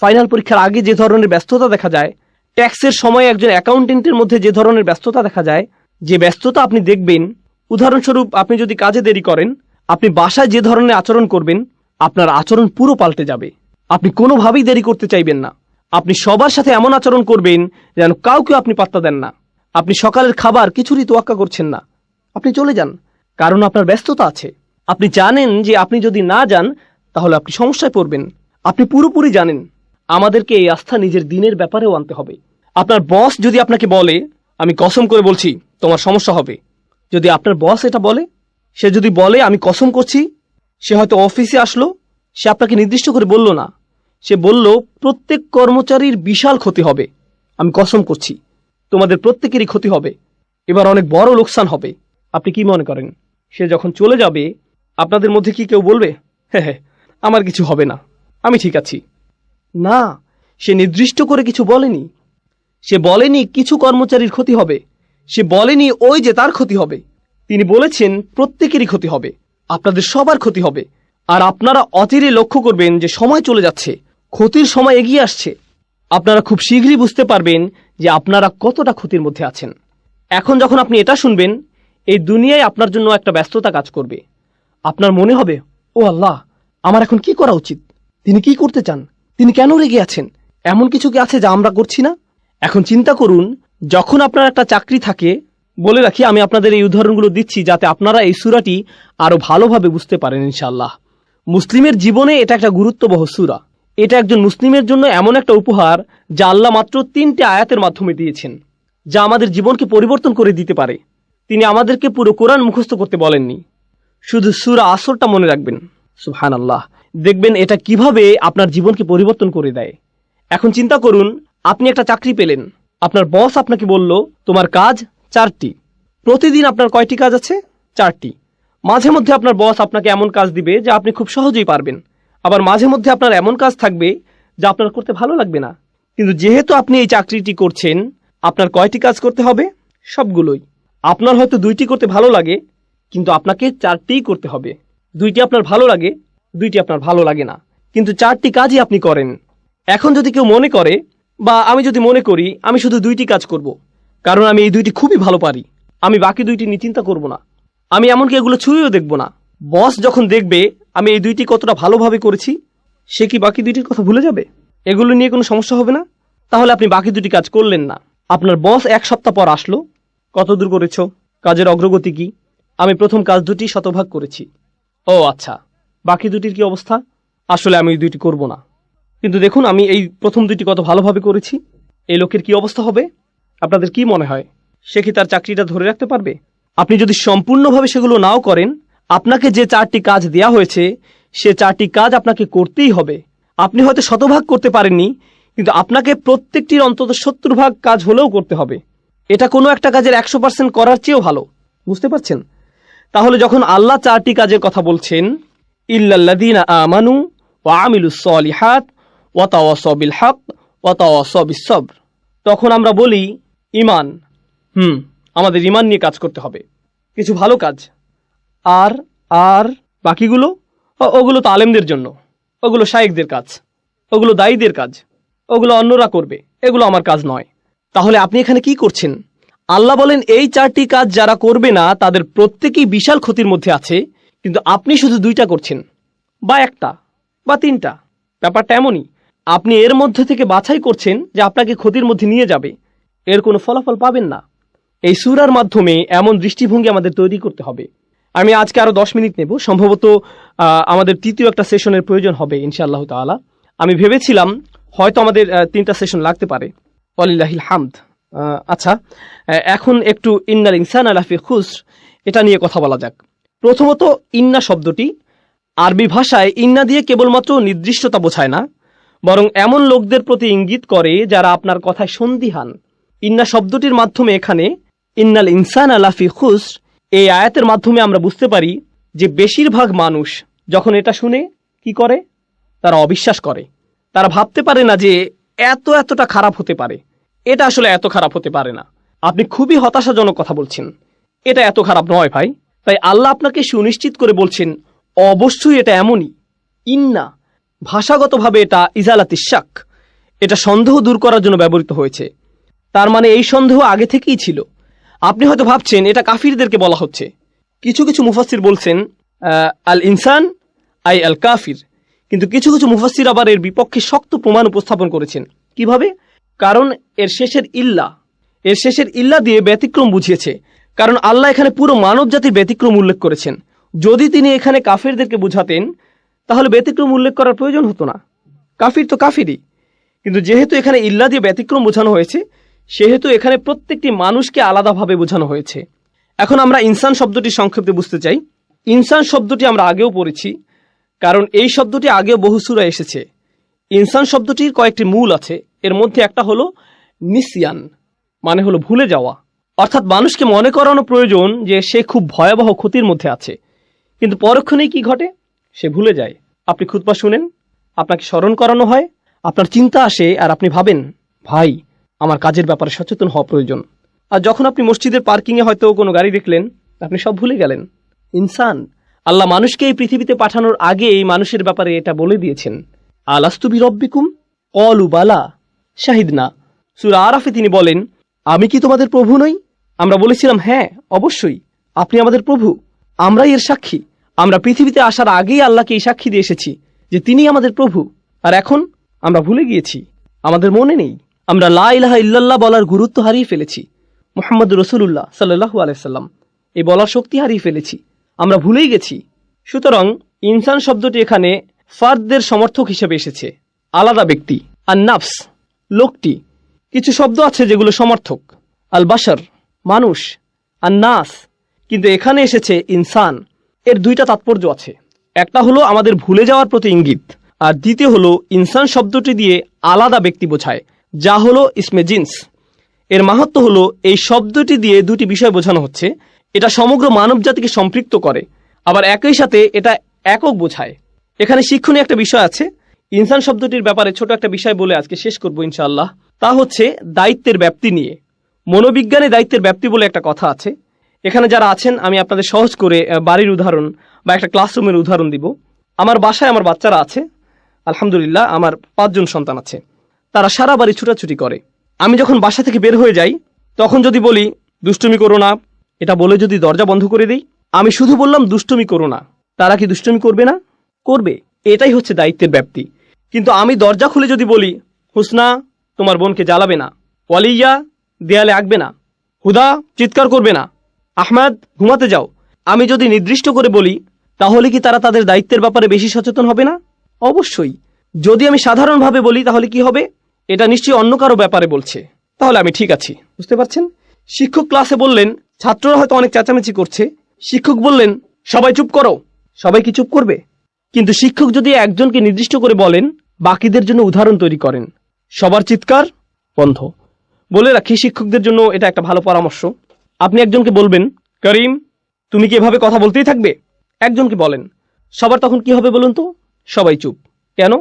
Speaker 1: ফাইনাল পরীক্ষার আগে যে ধরনের ব্যস্ততা দেখা যায়, ট্যাক্সের সময় একজন অ্যাকাউন্টেন্টের মধ্যে যে ধরনের ব্যস্ততা দেখা যায়, যে ব্যস্ততা আপনি দেখবেন, উদাহরণস্বরূপ আপনি যদি কাজে দেরি করেন, আপনি বাসায় যে ধরনের আচরণ করবেন, আপনার আচরণ পুরো পাল্টে যাবে। আপনি কোনোভাবেই দেরি করতে চাইবেন না। আপনি সবার সাথে এমন আচরণ করবেন যেন কাউকে আপনি পাত্তা দেন না। আপনি সকালের খাবার কিছুরই তোয়াক্কা করছেন না, আপনি চলে যান, কারণ আপনার ব্যস্ততা আছে। আপনি জানেন যে আপনি যদি না যান তাহলে আপনি সমস্যায় পড়বেন। আপনি পুরোপুরি জানেন আমাদেরকে এই আস্থা নিজের দিনের ব্যাপারেও আনতে হবে। আপনার বস যদি আপনাকে বলে, আমি কসম করে বলছি তোমার সমস্যা হবে, যদি আপনার বস এটা বলে, সে যদি বলে আমি কসম করছি, সে হয়তো অফিসে আসলো, সে আপনাকে নির্দিষ্ট করে বলল না, সে বলল প্রত্যেক কর্মচারীর বিশাল ক্ষতি হবে, আমি কসম করছি তোমাদের প্রত্যেকেরই ক্ষতি হবে, এবার অনেক বড় লোকসান হবে। আপনি কি মনে করেন সে যখন চলে যাবে আপনাদের মধ্যে কি কেউ বলবে হ্যাঁ আমার কিছু হবে না, আমি ঠিক আছি? না, সে নির্দিষ্ট করে কিছু বলেনি। সে বলেনি কিছু কর্মচারীর ক্ষতি হবে, সে বলেনি ওই যে তার ক্ষতি হবে। তিনি বলেছেন প্রত্যেকেরই ক্ষতি হবে, আপনাদের সবার ক্ষতি হবে। আর আপনারা অচিরে লক্ষ্য করবেন যে সময় চলে যাচ্ছে, ক্ষতির সময় এগিয়ে আসছে। আপনারা খুব শীঘ্রই বুঝতে পারবেন যে আপনারা কতটা ক্ষতির মধ্যে আছেন। এখন যখন আপনি এটা শুনবেন, এই দুনিয়ায় আপনার জন্য একটা ব্যস্ততা কাজ করবে। আপনার মনে হবে, ও আল্লাহ, আমার এখন কি করা উচিত? তিনি কি করতে চান? তিনি কেন রেগে আছেন? এমন কিছু কি আছে যা আমরা করছি না? এখন চিন্তা করুন, যখন আপনার একটা চাকরি থাকে, বলে রাখি আমি আপনাদের এই উদাহরণগুলো দিচ্ছি যাতে আপনারা এই সূরাটি আরো ভালোভাবে বুঝতে পারেন ইনশাআল্লাহ। মুসলিমের জীবনে এটা একটা গুরুত্ববহ সূরা। এটা একজন মুসলিমের জন্য এমন একটা উপহার যা আল্লাহ মাত্র 3টে আয়াতের মাধ্যমে দিয়েছেন, যা আমাদের জীবনকে পরিবর্তন করে দিতে পারে। তিনি আমাদেরকে পুরো কোরআন মুখস্থ করতে বলেননি, শুধু সূরা আসরটা মনে রাখবেন। সুবহানাল্লাহ, দেখবেন এটা কিভাবে আপনার জীবনকে পরিবর্তন করে দেয়। এখন চিন্তা করুন, আপনি একটা চাকরি পেলেন, আপনার বস আপনাকে বলল তোমার কাজ 4টি। প্রতিদিন আপনার কয়টি কাজ আছে? 4টি। মাঝে মধ্যে আপনার বস আপনাকে এমন কাজ দিবে যা আপনি খুব সহজেই পারবেন, আবার মাঝে মধ্যে আপনার এমন কাজ থাকবে যা আপনার করতে ভালো লাগবে না। কিন্তু যেহেতু আপনি এই চাকরিটি করছেন, আপনার কয়টি কাজ করতে হবে? সবগুলোই। আপনার হয়তো 2টি করতে ভালো লাগে, কিন্তু আপনাকে 4টিই করতে হবে। 2টি আপনার ভালো লাগে, 2টি আপনার ভালো লাগে না, কিন্তু 4টি কাজই আপনি করেন। এখন যদি কেউ মনে করে, বা আমি যদি মনে করি আমি শুধু 2টি কাজ করব, কারণ আমি এই 2টি খুবই ভালো পারি, আমি বাকি 2টি নিয়ে চিন্তা করব না, আমি এমনকি এগুলো ছুঁয়েও দেখব না। বস যখন দেখবে আমি এই 2টি কতটা ভালোভাবে করেছি, সে কি বাকি 2টির কথা ভুলে যাবে? এগুলো নিয়ে কোনো সমস্যা হবে না? তাহলে আপনি বাকি 2টি কাজ করলেন না। আপনার বস 1 সপ্তাহ পর আসলো, কত দূর করেছো? কাজের অগ্রগতি কি? আমি প্রথম কাজ 2টি শতভাগ করেছি। ও আচ্ছা, বাকি 2টির কি অবস্থা? আসলে আমি এই 2টি করব না, কিন্তু দেখুন আমি এই প্রথম 2টি কত ভালোভাবে করেছি। এই লোকের কি অবস্থা হবে? আপনাদের কি মনে হয়, সে কি তার চাকরিটা ধরে রাখতে পারবে? আপনি যদি সম্পূর্ণভাবে সেগুলো নাও করেন, আপনাকে যে 4টি কাজ দেয়া হয়েছে সে 4টি কাজ আপনাকে করতেই হবে। আপনি হয়তো শতভাগ করতে পারেননি, কিন্তু আপনাকে প্রত্যেকটির অন্তত 70 ভাগ কাজ হলেও করতে হবে। এটা কোনো একটা কাজের 100% করার চেয়েও ভালো। বুঝতে পারছেন? তাহলে যখন আল্লাহ 4টি কাজের কথা বলছেন, ইল্লাল্লাযীনা আমানু ওয়া আমিলুস সলিহাত ওয়া তাওয়াসাউ বিল হক ওয়া তাওয়াসাউ বিস সবর, তখন আমরা বলি ঈমান। আমাদের ঈমান নিয়ে কাজ করতে হবে, কিছু ভালো কাজ। আর আর বাকিগুলো, ওগুলো তো আলেমদের জন্য, ওগুলো শায়েখদের কাজ, ওগুলো দায়ীদের কাজ, ওগুলো অন্যরা করবে, এগুলো আমার কাজ নয়। তাহলে আপনি এখানে কি করছেন? আল্লাহ বলেন এই 4টি কাজ যারা করবে না তাদের প্রত্যেকেই বিশাল ক্ষতির মধ্যে আছে, কিন্তু আপনি শুধু 2টা করছেন, বা 1টা বা 3টা। ব্যাপারটা এমনই, আপনি এর মধ্যে থেকে বাছাই করছেন যে আপনাকে ক্ষতির মধ্যে নিয়ে যাবে, এর কোনো ফলাফল পাবেন না। এই সূরার মাধ্যমে এমন দৃষ্টিভঙ্গি আমাদের তৈরি করতে হবে। আমি আজকে আরো 10 মিনিট নেব, সম্ভবত আমাদের তৃতীয় একটা সেশনের প্রয়োজন হবে ইনশাআল্লাহ তাআলা। আমি ভেবেছিলাম হয়তো আমাদের 3টা সেশন লাগতে পারে, ওয়ালিল্লাহিল হামদ। আচ্ছা, এখন একটু ইন্নাল ইনসানা লাফি খুসর এটা নিয়ে কথা বলা যাক। প্রথমত, ইন্না শব্দটি আরবি ভাষায় ইন্না দিয়ে কেবলমাত্র নির্দিষ্টতা বোঝায় না, বরং এমন লোকদের প্রতি ইঙ্গিত করে যারা আপনার কথায় সন্দিহান। ইন্না শব্দটির মাধ্যমে এখানে ইন্নাল ইনসানা লাফি খুসর এই আয়াতের মাধ্যমে আমরা বুঝতে পারি যে বেশিরভাগ মানুষ যখন এটা শুনে কি করে? তারা অবিশ্বাস করে। তারা ভাবতে পারে না যে এতটা খারাপ হতে পারে। এটা আসলে এত খারাপ হতে পারে না। আপনি খুবই হতাশাজনক কথা বলছেন। এটা এত খারাপ নয় ভাই। তাই আল্লাহ আপনাকে সুনিশ্চিত করে বলছেন অবশ্যই এটা এমনই। ইন্না ভাষাগতভাবে এটা ইজালাতিশ শাক, এটা সন্দেহ দূর করার জন্য ব্যবহৃত হয়েছে। তার মানে এই সন্দেহ আগে থেকেই ছিল। আপনি হয়তো ভাবছেন এটা কাফিরদেরকে বলা হচ্ছে। কিছু কিছু মুফাসসির বলছেন আল ইনসান আই আল কাফির, কিন্তু কিছু কিছু মুফাসসির আবার এর বিপক্ষে শক্ত প্রমাণ উপস্থাপন করেছেন। কিভাবে? কারণ এর শেষের ইল্লা দিয়ে ব্যতিক্রম বুঝিয়েছে। কারণ আল্লাহ এখানে পুরো মানব জাতির ব্যতিক্রম উল্লেখ করেছেন। যদি তিনি এখানে কাফিরদেরকে বুঝাতেন তাহলে ব্যতিক্রম উল্লেখ করার প্রয়োজন হতো না। কাফির তো কাফিরই, কিন্তু যেহেতু এখানে ইল্লা দিয়ে ব্যতিক্রম বোঝানো হয়েছে, সেহেতু এখানে প্রত্যেকটি মানুষকে আলাদাভাবে বোঝানো হয়েছে। এখন আমরা ইনসান শব্দটি সংক্ষেপে বুঝতে চাই। ইনসান শব্দটি আমরা আগেও পড়েছি, কারণ এই শব্দটি আগেও বহু সূরায় এসেছে। ইনসান শব্দটির কয়েকটি মূল আছে। এর মধ্যে একটা হলো নিসিয়ান, মানে হলো ভুলে যাওয়া। অর্থাৎ মানুষকে মনে করানো প্রয়োজন যে সে খুব ভয়াবহ ক্ষতির মধ্যে আছে, কিন্তু পরক্ষণেই কি ঘটে? সে ভুলে যায়। আপনি খুতবা শুনেন, আপনাকে স্মরণ করানো হয়, আপনার চিন্তা আসে আর আপনি ভাবেন ভাই আমার কাজের ব্যাপারে সচেতন হওয়া প্রয়োজন। আর যখন আপনি মসজিদের পার্কিংয়ে হয়তো কোনো গাড়ি দেখলেন, আপনি সব ভুলে গেলেন। ইনসান, আল্লাহ মানুষকে এই পৃথিবীতে পাঠানোর আগে এই মানুষের ব্যাপারে এটা বলে দিয়েছেন। আলাস্তু বিরব্বিকুম ক্বালু বালা শাহিদনা। সূরা আরাফে তিনি বলেন, আমি কি তোমাদের প্রভু নই? আমরা বলেছিলাম হ্যাঁ অবশ্যই আপনি আমাদের প্রভু, আমরাই এর সাক্ষী। আমরা পৃথিবীতে আসার আগেই আল্লাহকে এই সাক্ষী দিয়ে এসেছি যে তিনি আমাদের প্রভু। আর এখন আমরা ভুলে গিয়েছি, আমাদের মনে নেই। আমরা লা ইলাহা ইল্লাল্লাহ বলার গুরুত্ব হারিয়ে ফেলেছি। মুহাম্মদুর রাসূলুল্লাহ সাল্লাল্লাহু আলাইহি সাল্লাম এই বলার শক্তি হারিয়ে ফেলেছি, আমরা ভুলেই গেছি। সুতরাং ইনসান শব্দটি এখানে ফার্দদের সমর্থক হিসেবে এসেছে, আলাদা ব্যক্তি। আর নাফস লোকটি, কিছু শব্দ আছে যেগুলো সমর্থক। আল বাশার মানুষ, আর নাস, কিন্তু এখানে এসেছে ইনসান। এর দুইটা তাৎপর্য আছে। একটা হলো আমাদের ভুলে যাওয়ার প্রতি ইঙ্গিত, আর দ্বিতীয় হলো ইনসান শব্দটি দিয়ে আলাদা ব্যক্তি বোঝায়, যা হলো ইসমে জিন্স। এর মাহাত্ম্য হলো এই শব্দটি দিয়ে দুটি বিষয় বোঝানো হচ্ছে। এটা সমগ্র মানব জাতিকে সম্পৃক্ত করে, আবার একই সাথে এটা একক বোঝায়। এখানে শিক্ষণীয় একটা বিষয় আছে। ইনসান শব্দটির ব্যাপারে ছোট একটা বিষয় বলে আজকে শেষ করবো ইনশাআল্লাহ। তা হচ্ছে দায়িত্বের ব্যাপ্তি নিয়ে। মনোবিজ্ঞানে দায়িত্বের ব্যাপ্তি বলে একটা কথা আছে। এখানে যারা আছেন আমি আপনাদের সহজ করে বাড়ির উদাহরণ বা একটা ক্লাসরুমের উদাহরণ দিব। আমার বাসায় আমার বাচ্চারা আছে, আলহামদুলিল্লাহ আমার 5 জন সন্তান আছে। তারা সারা বাড়ি ছুটাছুটি করে। আমি যখন বাসা থেকে বের হয়ে যাই তখন যদি বলি দুষ্টুমি করো না, এটা বলে যদি দরজা বন্ধ করে দিই, আমি শুধু বললাম দুষ্টুমি করো না, তারা কি দুষ্টুমি করবে না? করবে। এটাই হচ্ছে দায়িত্বের ব্যাপ্তি। কিন্তু আমি দরজা খুলে যদি বলি হুসনা তোমার বোনকে জ্বালাবে না, ওয়ালিয়া দেয়ালে আঁকবে না, হুদা চিৎকার করবে না, আহমদ ঘুমাতে যাও, আমি যদি নির্দিষ্ট করে বলি, তাহলে কি তারা তাদের দায়িত্বের ব্যাপারে বেশি সচেতন হবে না? অবশ্যই। যদি আমি সাধারণভাবে বলি তাহলে কি হবে? এটা নিশ্চয়ই অন্য কারো ব্যাপারে বলছে, তাহলে আমি ঠিক আছি। বুঝতে পারছেন? শিক্ষক ক্লাসে বললেন, ছাত্ররা হয়তো অনেক চেঁচামেচি করছে, শিক্ষক বললেন সবাই চুপ করো, সবাই কি চুপ করবে? কিন্তু শিক্ষক যদি একজনকে নির্দিষ্ট করে বলেন, বাকিদের জন্য উদাহরণ তৈরি করেন, সবার চিৎকার বন্ধ। বলে রাখি শিক্ষকদের জন্য এটা একটা ভালো পরামর্শ। আপনি একজনকে বলবেন করিম তুমি কি এভাবে কথা বলতেই থাকবে, একজনকে বলেন, সবার তখন কি হবে বলুন তো? সবাই চুপ। কেন?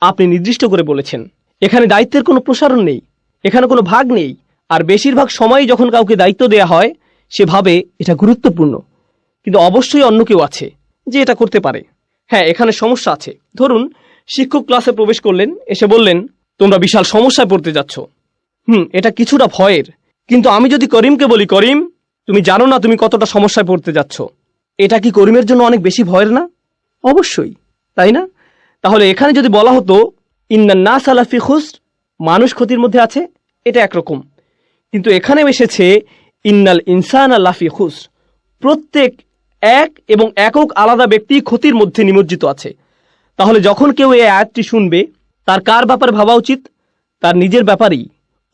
Speaker 1: আপনি নির্দিষ্ট করে বলেছেন। এখানে দায়িত্বের কোনো প্রসারণ নেই, এখানে কোনো ভাগ নেই। আর বেশিরভাগ সময়ই যখন কাউকে দায়িত্ব দেয়া হয় সে ভাবে এটা গুরুত্বপূর্ণ, কিন্তু অবশ্যই অন্য কেউ আছে যে এটা করতে পারে। হ্যাঁ, এখানে সমস্যা আছে। ধরুন শিক্ষক ক্লাসে প্রবেশ করলেন, এসে বললেন তোমরা বিশাল সমস্যায় পড়তে যাচ্ছ। এটা কিছুটা ভয়ের, কিন্তু আমি যদি করিমকে বলি করিম তুমি জানো না তুমি কতটা সমস্যায় পড়তে যাচ্ছ, এটা কি করিমের জন্য অনেক বেশি ভয়ের না? অবশ্যই, তাই না? তাহলে এখানে যদি বলা হতো ইন্নান নাস আলা ফি খুসর, মানুষ ক্ষতির মধ্যে আছে, এটা একরকম। কিন্তু এখানে এসেছে ইন্নাল ইনসানা লাফি খুসর, প্রত্যেক এক এবং একক আলাদা ব্যক্তি ক্ষতির মধ্যে নিমজ্জিত আছে। তাহলে যখন কেউ এই আয়াতটি শুনবে তার কার ব্যাপারে ভাবা উচিত? তার নিজের ব্যাপারেই।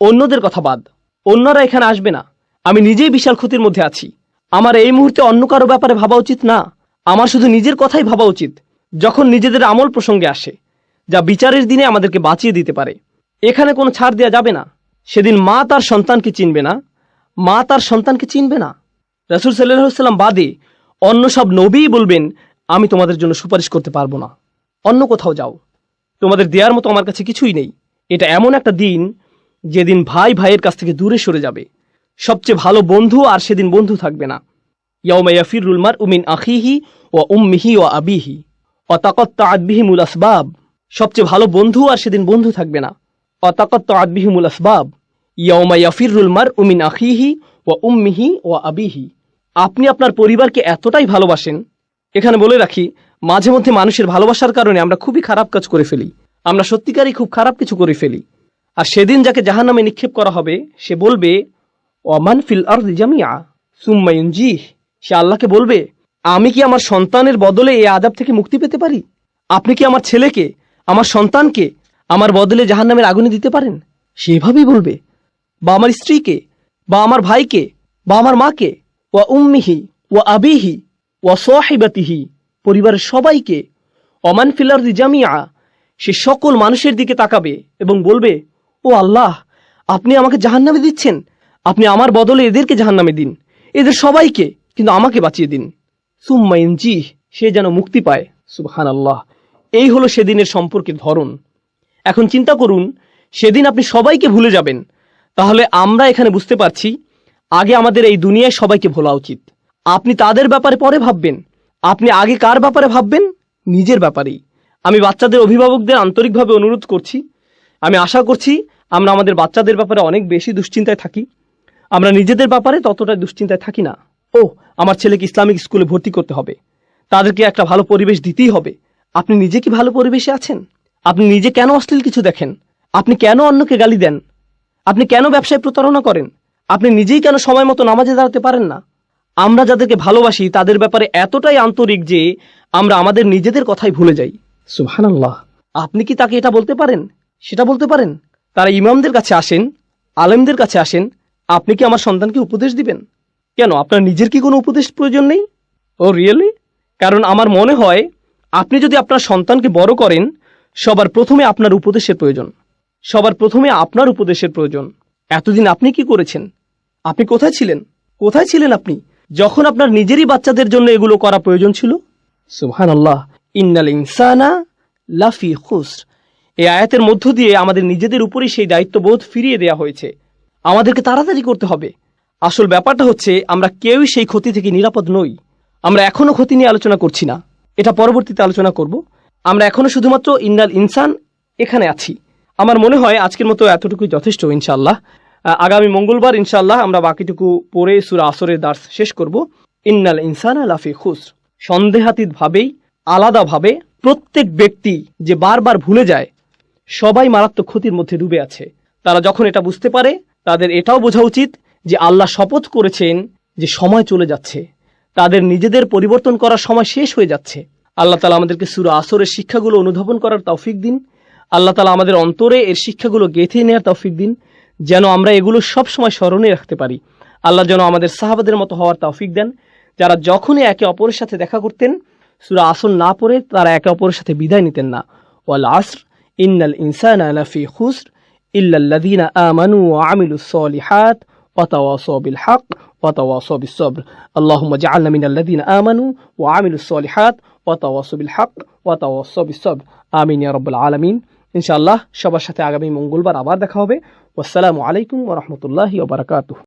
Speaker 1: অন্যদের কথা বাদ, অন্যরা এখানে আসবে না। আমি নিজেই বিশাল ক্ষতির মধ্যে আছি, আমার এই মুহূর্তে অন্য কারো ব্যাপারে ভাবা উচিত না, আমার শুধু নিজের কথাই ভাবা উচিত। যখন নিজেদের আমল প্রসঙ্গে আসে যা বিচারের দিনে আমাদেরকে বাঁচিয়ে দিতে পারে, এখানে কোনো ছাড় দেওয়া যাবে না। সেদিন মা তার সন্তানকে চিনবে না, মা তার সন্তানকে চিনবে না। রাসূল সাল্লাল্লাহু আলাইহি ওয়াসাল্লাম বাদে অন্য সব নবীই বলবেন আমি তোমাদের জন্য সুপারিশ করতে পারবো না, অন্য কোথাও যাও। তোমাদের দেওয়ার মতো আমার কাছে কিছুই নেই। এটা এমন একটা দিন যেদিন ভাই ভাইয়ের কাছ থেকে দূরে সরে যাবে। সবচেয়ে ভালো বন্ধু আর সেদিন বন্ধু থাকবে না। ইয়াউমা ইয়াফিরুল মারউ মিন আখিহি ওয়া উম্মিহি ওয়া আবিহি ওয়া তাকাত্তাআত বিহিমুল আসবাব। সবচেয়ে ভালো বন্ধু আর সেদিন বন্ধু থাকবে না। ওয়া তাকাত্তাআত বিহিমুল আসবাব। ইয়াউমা ইয়াফিরুল মারউ মিন আখিহি ওয়া উম্মিহি ওয়া আবিহি। আপনি আপনার পরিবারকে এতটাই ভালোবাসেন। এখানে বলে রাখি, মাঝে মধ্যে মানুষের ভালোবাসার কারণে আমরা খুবই খারাপ কাজ করে ফেলি। আমরা সত্যিকারই খুব খারাপ কিছু করে ফেলি। আর সেদিন যাকে জাহান্নামে নিক্ষেপ করা হবে সে বলবে, ওয়ামান ফিল আরদি জামিআ সুম্মা ইউনজিহ। সে আল্লাহকে বলবে, আমি কি আমার সন্তানের বদলে এই আযাব থেকে মুক্তি পেতে পারি? আপনি কি আমার ছেলেকে, আমার সন্তানকে আমার বদলে জাহান্নামের আগুনে দিতে পারেন? সেভাবেই বলবে। বা আমার স্ত্রীকে, বা আমার ভাইকে, বা আমার মাকে, ওয়া উম্মিহি ওয়া আবিহি ওয়া সাহিবাতিহি, পরিবারের সবাইকে। ওমান ফিল আরদি জামিআ, সে সকল মানুষের দিকে তাকাবে এবং বলবে, ও আল্লাহ, আপনি আমাকে জাহান্নামে দিচ্ছেন, আপনি আমার বদলে এদেরকে জাহান্নামে দিন, এদের সবাইকে, কিন্তু আমাকে বাঁচিয়ে দিন। সুম্মা ইনজিহ, সে যেন মুক্তি পায়। সুবহানাল্লাহ। এই হলো সেদিনের সম্পর্কের ধরন। এখন চিন্তা করুন, সেদিন আপনি সবাইকে ভুলে যাবেন। তাহলে আমরা এখানে বুঝতে পারছি, আগে আমাদের এই দুনিয়ায় সবাইকে ভোলা উচিত। আপনি তাদের ব্যাপারে পরে ভাববেন। আপনি আগে কার ব্যাপারে ভাববেন? নিজের ব্যাপারেই। আমি বাচ্চাদের অভিভাবকদের আন্তরিকভাবে অনুরোধ করছি, আমি আশা করছি আমরা আমাদের বাচ্চাদের ব্যাপারে অনেক বেশি দুশ্চিন্তায় থাকি। আমরা নিজেদের ব্যাপারে ততটা দুশ্চিন্তায় থাকি না। ও, আমার ছেলেকে ইসলামিক স্কুলে ভর্তি করতে হবে, তাদেরকে একটা ভালো পরিবেশ দিতেই হবে। আপনি নিজে কি ভালো পরিবেশে আছেন? আপনি নিজে কেন অশ্লীল কিছু দেখেন? আপনি কেন অন্যকে গালি দেন? আপনি কেন ব্যবসায় প্রতারণা করেন? আপনি নিজেই কেন সময় মতো নামাজে দাঁড়াতে পারেন না? আমরা যাদেরকে ভালোবাসি তাদের ব্যাপারে এতটাই আন্তরিক যে আমরা আমাদের নিজেদের কথাই ভুলে যাই। সুবহানাল্লাহ। আপনি কি তাকে এটা বলতে পারেন, সেটা বলতে পারেন? তারা ইমামদের কাছে আসেন, আলেমদের কাছে আসেন, আপনি কি আমার সন্তানকে উপদেশ দিবেন? কেন, আপনার নিজের কি কোনো উপদেশ প্রয়োজন নেই? ও রিয়েলি? কারণ আমার মনে হয় আপনি যদি আপনার সন্তানকে বড় করেন, সবার প্রথমে আপনার উপদেশের প্রয়োজন। সবার প্রথমে আপনার উপদেশের প্রয়োজন। এতদিন আপনি কি করেছেন? আপনি কোথায় ছিলেন? কোথায় ছিলেন আপনি যখন আপনার নিজেরই বাচ্চাদের জন্য এগুলো করা প্রয়োজন ছিল? সুবহানাল্লাহ। ইন্নাল ইনসানা লাফি খুসর। এই আয়াতের মধ্য দিয়ে আমাদের নিজেদের উপরই সেই দায়িত্ববোধ ফিরিয়ে দেয়া হয়েছে। আমাদেরকে তাড়াতাড়ি করতে হবে। আসল ব্যাপারটা হচ্ছে, আমরা কেউই সেই ক্ষতি থেকে নিরাপদ নই। আমরা এখনো ক্ষতি নিয়ে আলোচনা করছি না, এটা পরবর্তীতে আলোচনা করব। আমরা এখনো শুধুমাত্র ইন্নাল ইনসান এখানে আছি। আমার মনে হয় আজকের মতো এতটুকুই যথেষ্ট। ইনশাআল্লাহ আগামী মঙ্গলবার ইনশাআল্লাহ আমরা বাকিটুকু পড়ে সূরা আসরের দার্স শেষ করব। ইন্নাল ইনসানা লাফি খুসর। সন্দেহাতীতভাবেই, আলাদাভাবে প্রত্যেক ব্যক্তি যে বারবার ভুলে যায়, সবাই মারাত্মক ক্ষতির মধ্যে ডুবে আছে। তারা যখন এটা বুঝতে পারে, তাদের এটাও বোঝা উচিত যে আল্লাহ শপথ করেছেন যে সময় চলে যাচ্ছে, তাদের নিজেদের পরিবর্তন করার সময় শেষ হয়ে যাচ্ছে। আল্লাহ তাআলা আমাদেরকে সূরা আসরের শিক্ষাগুলো অনুধাবন করার তৌফিক দিন। আল্লাহ তাআলা আমাদের অন্তরে এর শিক্ষাগুলো গেঁথে নেওয়ার তৌফিক দিন, যেন আমরা এগুলো সব সময় স্মরণে রাখতে পারি। আল্লাহ যেন আমাদের সাহাবাদের মতো হওয়ার তৌফিক দেন, যারা যখনই একে অপরের সাথে দেখা করতেন সূরা আসর না পড়ে তারা একে অপরের সাথে বিদায় নিতেন না। ওয়াল আসর ইন্নাল ইনসানা লাফি খুসর ইল্লাল্লাযীনা আমানু ওয়া আমিলুস সালিহাত ওয়া তাওয়াসাউ বিল হক ওয়া তাওয়াসাউ বিস সবর। আল্লাহুম্মা জাআলনা মিনাল্লাযীনা আমানু ওয়া আমিলুস সালিহাত ওয়া তাওয়াসাউ বিল হক ওয়া তাওয়াসাউ বিস সবর। আমিন ইয়া রাব্বাল আলামিন। ইনশাআল্লাহ সবার সাথে আগামী মঙ্গলবার আবার দেখা হবে। ওয়াসসালামু আলাইকুম ওয়া রাহমাতুল্লাহি ওয়া বারাকাতুহু।